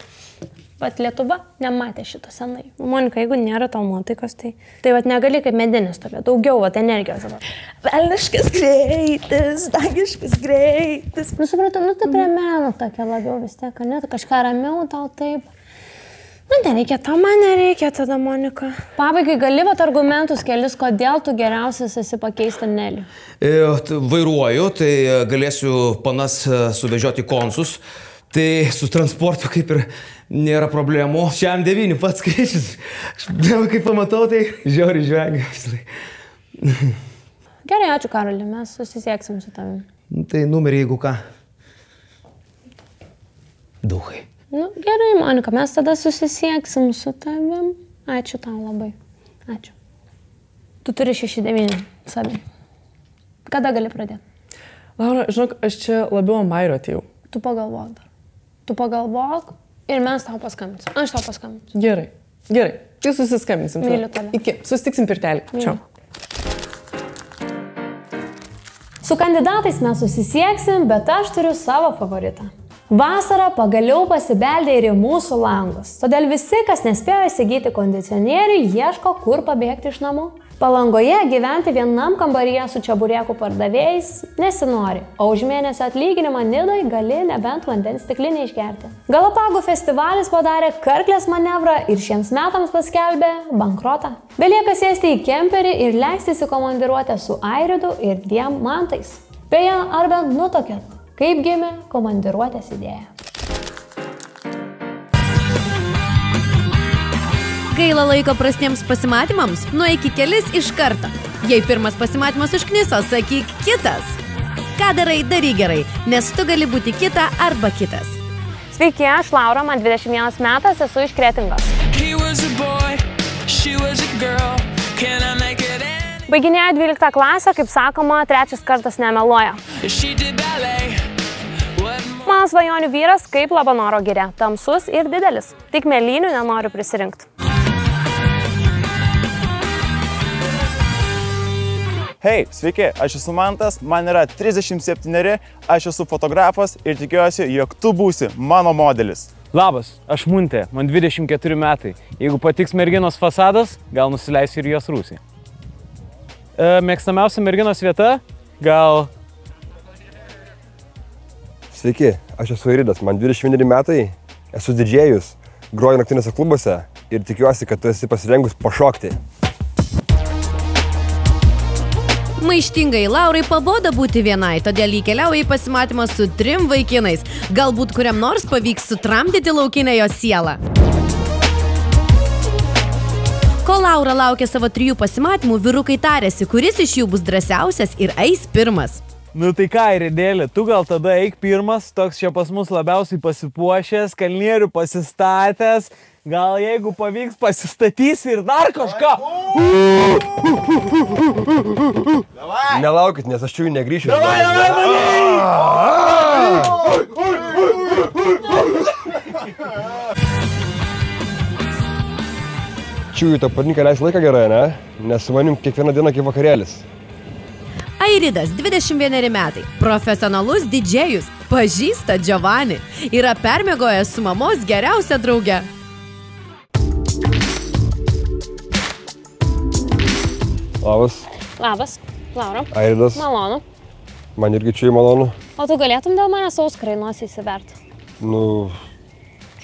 Vat Lietuva nematė šito senai. Monika, jeigu nėra tau nuotaikos, tai vat negali kaip medinis stovėti. Daugiau vat energijos dabar. Velniškas greitis, dangiškas greitis. Supratau, tai prie meno tokia labiau vis tiek, ne? Kažką ramiau tau taip. Nereikia, tau man nereikia tada, Monika. Pabaigai gali vat argumentus kelis, kodėl tu geriausias esi pakeisti Nelly. Vairuoju, tai galėsiu panas suvežioti konsus. Tai su transportu kaip ir nėra problemų. Šiam 9 pats skaičius. Kai pamatau, tai žiauriai žvengiu. Gerai, ačiū Karoli, mes susisieksim su tavim. Tai numerį, jeigu ką. Duhai. Nu, gerai, Monika, mes tada susisieksim su tavim. Ačiū tau labai. Ačiū. Tu turi 6-9 savi. Kada gali pradėti? Laura, žinok, aš čia labiau ant Mairio atėjau. Tu pagalvok dar. Tu pagalvok ir mes tau paskambinsim. Aš tau paskambinsiu. Gerai, gerai. Tai susiskambinsim. Myliu tave. Iki, susitiksim pirtelį. Čiau. Su kandidatais mes susisieksim, bet aš turiu savo favoritą. Vasara pagaliau pasibeldė ir į mūsų langus. Todėl visi, kas nespėjo įsigyti kondicionierių, ieško, kur pabėgti iš namų. Palangoje gyventi vienam kambaryje su čeburėkų pardavėjais nesinori, o už mėnesio atlyginimą Nidoj gali nebent vandens stiklinį išgerti. Galapagų festivalis padarė karklės manevrą ir šiems metams paskelbė bankrotą. Belieka sėsti į kemperį ir leistis į komandiruotę su Airidu ir 2 mantais. Beje, ar bent nutokėt, kaip gimė komandiruotės idėja. Gaila laiko prastiems pasimatymams, nueik į kelis iš karto. Jei pirmas pasimatymas užkniso, sakyk kitas. Ką darai, daryk gerai, nes tu gali būti kita arba kitas. Sveiki, aš Laura, man 21 metas, esu iš Kretingos. Baiginėjau 12 klasę, kaip sakoma, 3 kartas nemeluoja. Mano svajonių vyras kaip Labanoro giria, tamsus ir didelis, tik mėlynių nenoriu prisirinkti. Hei, sveiki, aš esu Mantas, man yra 37, aš esu fotografas ir tikiuosi, jog tu būsi mano modelis. Labas, aš Muntė, man 24 metai. Jeigu patiks merginos fasadas, gal nusileisiu ir jos rūsį. Mėgstamiausia merginos vieta, gal... Sveiki, aš esu Iridas, man 21 metai, esu didžėjus, groju naktinėse klubuose ir tikiuosi, kad tu esi pasirengus pašokti. Maištingai Laurai pabodo būti vienai, todėl jį keliauja į pasimatymą su 3 vaikinais. Galbūt kuriam nors pavyks sutramdyti laukinę jo sielą. Kol Laura laukia savo 3 pasimatymų, vyrukai tarėsi, kuris iš jų bus drąsiausias ir eis pirmas. Nu tai ką, Iridėlė, tu gal tada eik pirmas, toks čia pas mus labiausiai pasipuošęs, kalnierių pasistatęs, gal jeigu pavyks pasistatysi ir dar kažką. Nelaukit, nes aš čia jų negrįšiu. Čiūjų tą patinka leis laiką gerai, ne? Nes su manim kiekvieną dieną kaip vakarėlis. Airidas, 21 metai, profesionalus didžėjus, pažįsta Giovanni, yra permiegojęs su mamos geriausia drauge. Labas. Labas, Laura. Airidas. Malonu. Man irgi čiūjų malonu. O tu galėtum dėl manęs auskarą į nosį įsiverti? Nu,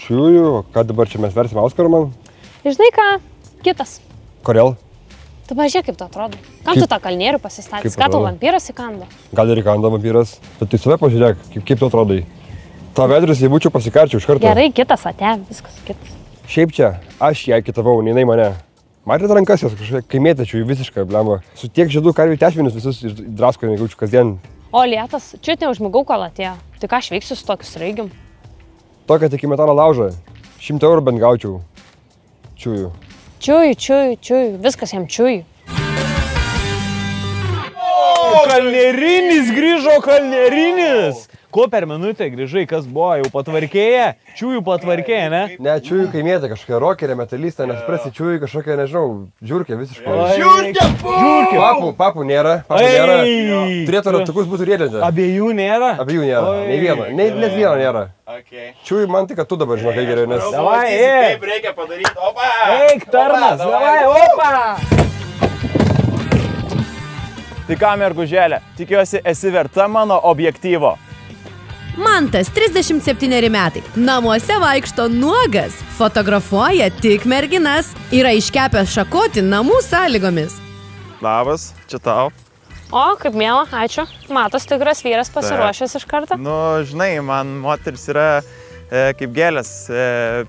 čiūjų, ką dabar čia mes versim auskarą man? Žinai ką, kitas. Kodėl? Tu pažiūrėk, kaip tu atrodo. Kam tu tą kalnierių pasistatys? Ką tu vampyras įkando? Gal ir įkando vampyras. Bet tu save pažiūrėk, kaip tu atrodai. Ta vedris, jei būčiau pasikarčiau iš karto. Gerai, kitas ate, viskas kitas. Šiaip čia, aš ją kitavau, nei jinai mane. Matėt rankas jos kažkokia kaimėtačių visiškai, blemba. Su tiek žiedų karvių tešmenis visus drasko negaučiu kasdien. O lietas, čia neužmigau, kol atėjo. Tai ką aš veiksiu su tokiu sraigium? Tokią tik į metalo laužą. 100 eurų bent gaučiau. Čiūjų. Čiūjų, viskas jam čiūjų. Kalnerinis grįžo, kalnerinis! Ko per minutę grįžai, kas buvo, jau patvarkėję? Čiūjų patvarkėję, ne? Ne, čiūjų kaimėta, kažkokia rokerė, metalistė, nesprasi čiūjų kažkokia, nežinau, žiūrkė visiškai. Žiūrkė! Papų nėra, Turėtų ratukus būtų rėdinti. Abiejų nėra? Abiejų nėra, nei vieno, net vieno nėra. Čiūjų man tik, kad tu dabar žinai, kai geriau, nes... Davai, kaip reikia padaryti, opa! Eik, tarnas, davai, opa! Tai ką, mergužėlė, tikiuosi esi verta mano objektyvo. Mantas, 37 metai, namuose vaikšto nuogas, fotografuoja tik merginas, yra iškepęs šakoti namų sąlygomis. Labas, čia tau. O, kaip miela, ačiū. Matos tikras vyras pasiruošęs iš karto. Nu, žinai, man moteris yra kaip gėlės,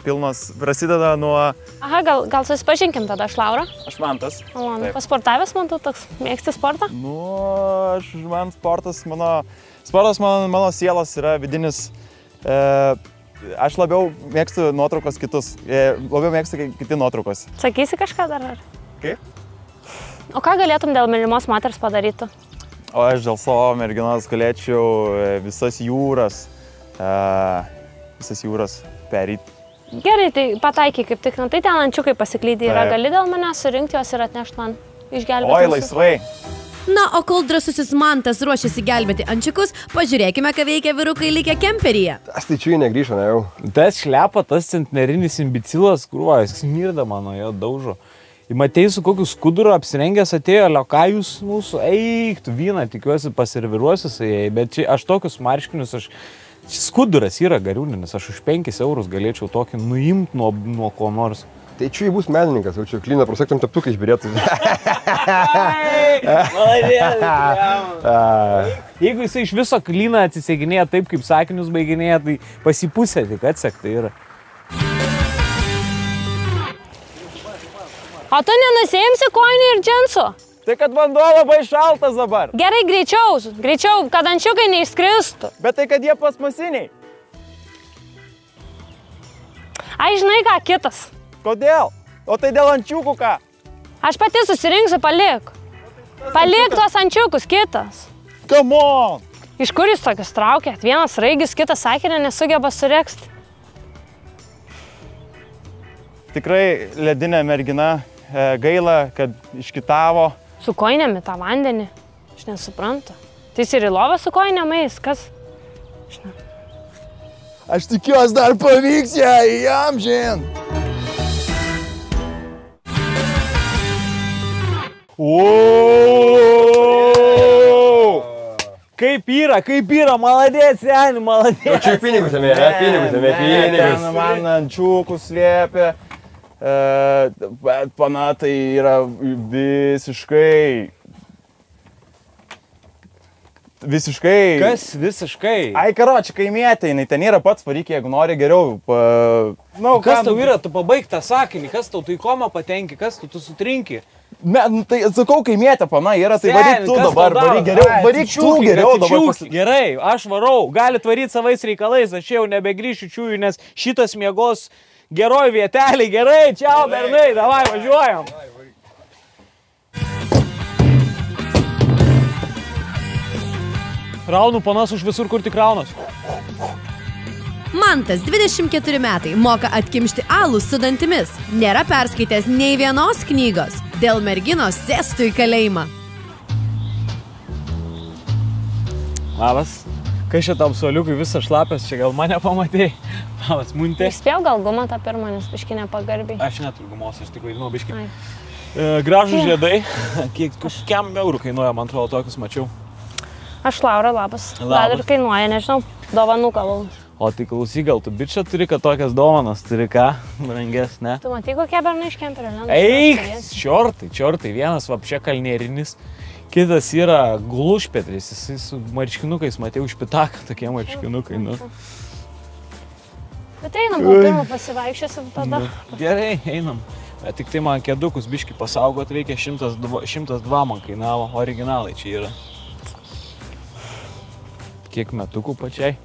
pilnos, prasideda nuo... Aha, gal susipažinkim tada, aš Laura. Aš Mantas. Malonu. Pasportavęs, man tu toks, mėgsti sportą? Nu, man sportas, mano sielos yra vidinis Aš labiau mėgstu nuotraukos kitus. Labiau mėgstu kiti nuotraukos. Sakysi kažką dar ar? Kaip? O ką galėtum dėl mylimos moters padaryti? O aš dėl savo merginos galėčiau visas jūras perėti. Gerai, tai pataikiai kaip tik, tai ten ančiukai pasiklydė yra. Gali dėl manęs surinkti juos ir atnešti man išgelbėti. Oi, laisvai. Na, o kol drąsusis Mantas ruošiasi gelbėti ančiukus, pažiūrėkime, ką veikia vyrukai likę kemperyje. Tas tai čia negrįžo, ne jau. Tas šlepa, tas centnerinis imbecilas, kruojas, smirda mano, jo daužo. Matei, su kokiu skuduru apsirengęs atėjo, liokajus mūsų, eik, tu vyną, tikiuosi paserviruosiu su jai, bet čia aš tokius marškinius, skuduras yra gariūninis, aš už 5 eurus galėčiau tokį nuimti nuo ko nors. Tai čia bus menininkas, jau čia klina prosektum teptukai išbirėtų. Jeigu jisai iš viso kliną atsiseginėja taip, kaip sakinius baiginėja, tai pasipusė tik atsekta yra. O tu nenusiimsi kojinių ir džinsų? Tai kad vanduo labai šaltas dabar. Gerai, greičiau, kad ančiukai neišskristų. Bet tai kad jie plasmasiniai. Ai, žinai ką, kitas. Kodėl? O tai dėl ančiukų ką? Aš pati susirinksiu, palik. Palik tuos ančiukus, kitas. Come on! Iš kur jūs tokius traukėt? Vienas raigis, kitas sakinė nesugeba sureksti. Tikrai ledinė mergina, gaila, kad iškitavo. Su kojinėm į tą vandenį? Aš nesuprantu. Tai jis ir į lovą su kojinėm eis, kas? Aš tikiuosi dar pavyks ją įamžint. Kaip yra, maladės, seni, maladės. O čia pinigus ėmė, pinigus. Man ančiukų slėpė. Bet pana tai yra visiškai... Kas visiškai? Ai, karoči, kaimietė, jinai ten yra pats varyk, jeigu nori geriau. Kas tau yra, tu pabaig tą sakinį, kas tau tai komą patenki, kas tu sutrinki? Tai sakau, kaimietė pana yra, tai varyk tu dabar, varyk geriau, varyk tu geriau dabar. Gerai, aš varau, galit varyti savais reikalais, aš jau nebegrįšiu čiųjų, nes šitas miegos geroj vietelį, gerai, čiau, bernai, davai, važiuojam. Raunu panas už visur, kur tik raunas. Mantas, 24 metai, moka atkimšti alų su dantimis. Nėra perskaitęs nei vienos knygos. Dėl merginos sėstų į kalėjimą. Labas. Kas čia tam suoliukui visas šlapės, čia gal mane pamatėjai. Labas, Muntė. Išspėjau gal gumą tą pirmą, nes biški nepagarbiai. Aš neturiu gumos, aš tik vaidinau biški. Gražų žiedai. Kokiam eurų kainuoja, man atrodo, tokius mačiau. Aš Laura, labas. Gal ir kainuoja, nežinau, dovanų galau. O tai klausyk, gal tu bičia turi, kad tokias dovanas turi ką, branges, ne? Tu matai, kokie bernai iš kemperio, ne? Eik, čiortai, vienas vapšė kalnierinis, kitas yra glušpetris, jisai su marškinukais, matė už pitaką, tokie marškinukai, nu. Bet einam, gal pirmą pasivaikščiosim tada. Gerai, einam. Bet tik tai man kėdukus biški pasaugot reikia, 102 man kainavo, originalai čia yra. Kiek metukų pačiai?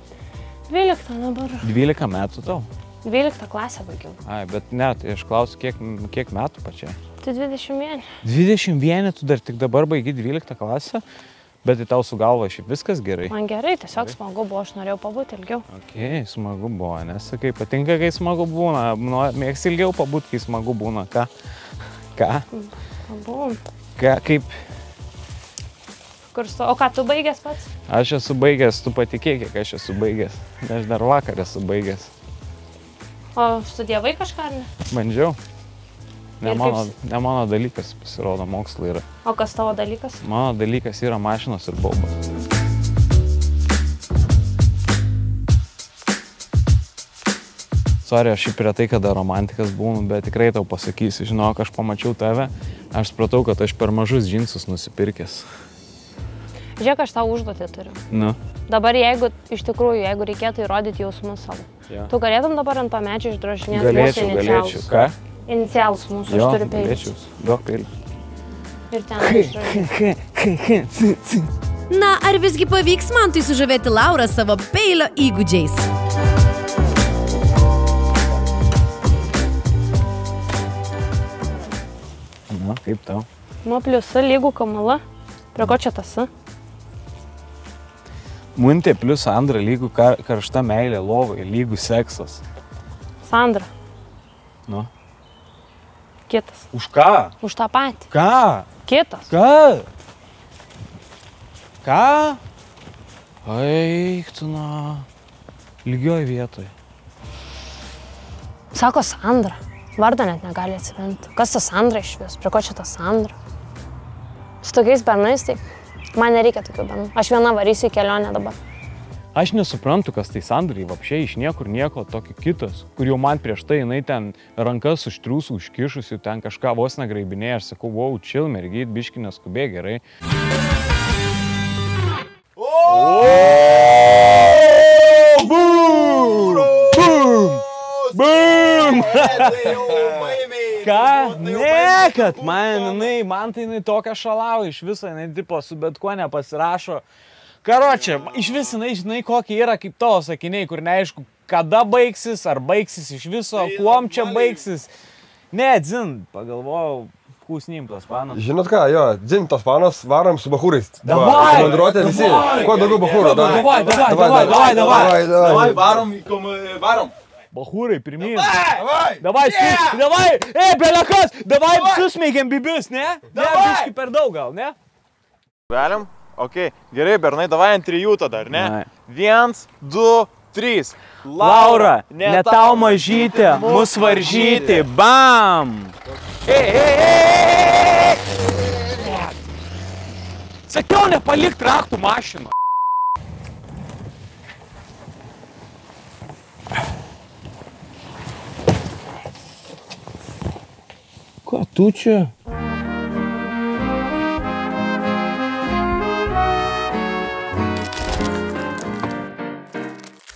12 dabar. 12 metų tau? 12 klasę baigiau. Ai, bet ne, tai aš klausiu, kiek metų pačiai? Tai 21. 21, tu dar tik dabar baigi 12 klasę, bet tai tau su galva šiaip viskas gerai? Man gerai, tiesiog smagu buvo, aš norėjau pabūti ilgiau. Okei, smagu buvo, nes sakai, patinka, kai smagu būna, mėgsi ilgiau pabūti, kai smagu būna, ką? Pabuvom. Kaip? O ką tu baigęs pats? Aš esu baigęs, tu patikėk, kiek aš esu baigęs. Aš dar vakar esu baigęs. O studijavai kažką ar ne? Bandžiau. Ne mano dalykas, pasirodo, mokslai yra. O kas tavo dalykas? Mano dalykas yra mašinos ir baubas. Sorry, aš šiaip retai kada romantikas būnu, bet tikrai tau pasakysiu. Žinok, aš pamačiau tave, aš supratau, kad aš per mažus džinsus nusipirkęs. Žiūrėk, aš tau užduotį turiu. Nu. Dabar jeigu reikėtų įrodyti jausmus savo. Tu galėtum dabar ant to medžio išdrožinėti mūsų inicialus? Galėčiau. Ką? Inicialus mūsų, aš turiu peilį. Galėčiau. Duok peilį. Ir ten išdrožinėti. Na, ar visgi pavyks man tai sužavėti Laurą savo peilio įgūdžiais? Kaip tau? Nu, pliusa lygų kamala. Prie ko čia tasa? Muntė plius Sandra lygų karšta meilė lovai, lygų seksas. Sandra. Nu. Kitas. Už ką? Už tą patį. Ką? Kitas. Ką? Ką? Eik tu na. Lygioj vietoj. Sako Sandra. Vardo net negali atsiminti. Kas ta Sandra iš vis? Prie ko čia ta Sandra? Su tokiais bernais, tai man nereikia tokių bernų. Aš viena varysiu į kelionę dabar. Aš nesuprantu, kas tai Sandrai, vapšiai iš niekur nieko tokio kitas, kur jau man prieš tai jinai ten rankas už triūsų užkišusi, ten kažką vos negraibinėja, aš sakau, wow, chill, mergyt, biški neskubė, gerai. Boom! Ką? Ne, kad man tai jinai tokia šalau iš viso, jinai tipo su bet kuo nepasirašo. Karočią, iš vis jinai žinai kokie yra kaip tavo sakiniai, kur neaišku, kada baigsis, ar baigsis iš viso, kuom čia baigsis. Ne, dzin, pagalvojau, kūsnim tos panos. Žinot ką, jo, dzin tos panos varom su bachūrais. Davai! Komandiruotė visi. Kuo daugiau bachūrų. Davai, varom. Bachūrai, pirmyn. Davai, belekas, davai susmeigiam bibius, ne? Ne, biški per daug gal, ne? Galim? Ok, gerai, bernai, davai ant 3 tada, ar ne? 1, 2, 3. Laura, ne tau mažytė, mus varžyti, bam! Sakiau, nepalik traktų mašiną. Ką tu čia?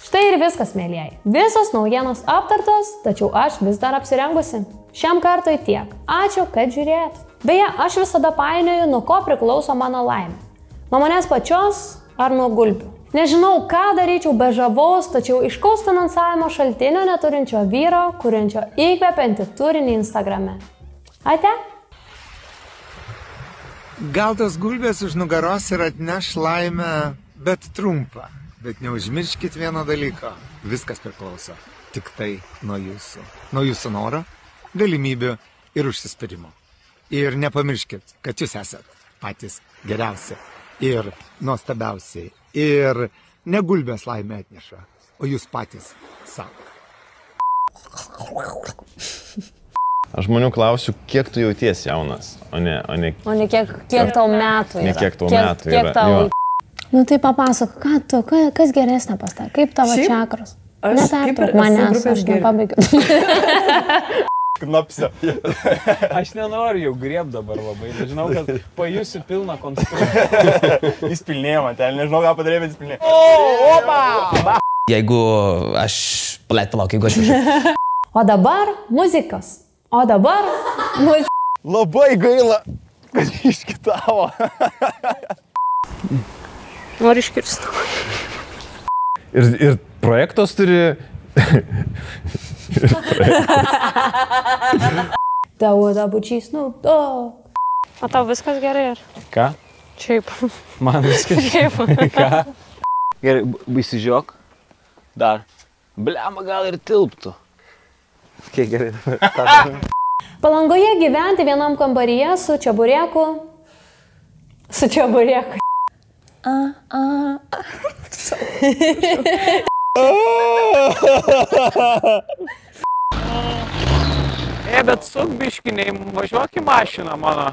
Štai ir viskas, mėlyjei. Visos naujienos aptartos, tačiau aš vis dar apsirengusi. Šiam kartui tiek. Ačiū, kad žiūrėjot. Beje, aš visada painioju, nuo ko priklauso mano laimė. Nuo manęs pačios ar nuo gulbių. Nežinau, ką daryčiau be žavaus, tačiau aiškaus finansavimo šaltinio neturinčio vyro, kuriančio įkvepiantį turinį Instagrame. Ate? Gal tos gulbės už nugaros ir atneš laimę, bet trumpą. Bet neužmirškit vieno dalyko. Viskas priklauso tik tai nuo jūsų. Nuo jūsų noro, galimybių ir užsispyrimo. Ir nepamirškit, kad jūs esat patys geriausi ir nuostabiausiai. Ir ne gulbės laimę atneša, o jūs patys savo. Aš žmonių klausiu, kiek tu jauties jaunas, o ne kiek tau metų yra. Ne kiek tau metų yra. Tau... Nu tai papasako, kas geresnė pas tave, kaip tavo čakros? Nepertrauk manęs, aš nepabaigiu. Knapsio. Aš nenoriu jau grieb dabar labai, žinau, kad pajusiu pilną konstrukciją. Jis pilnėjo man ten, nežinau, ką padarė, bet jis pilnėjo. Opa! Jeigu aš palauk, jeigu aš... O dabar muzikos. Labai gaila, kad iškitavo. Noriu iškirsti. Ir projektos turi... Dauda bučys, o tau viskas gerai, ar? Ką? Šiaip. Man viskas Šiaip. Ką? Gerai, įsižiok. Dar. Blema, gal ir tilptų. Kiek gerai. Palangoje gyventi vienam kambaryje su čiaburėku. Bet suk biškiniai, važiuok į mašiną mano.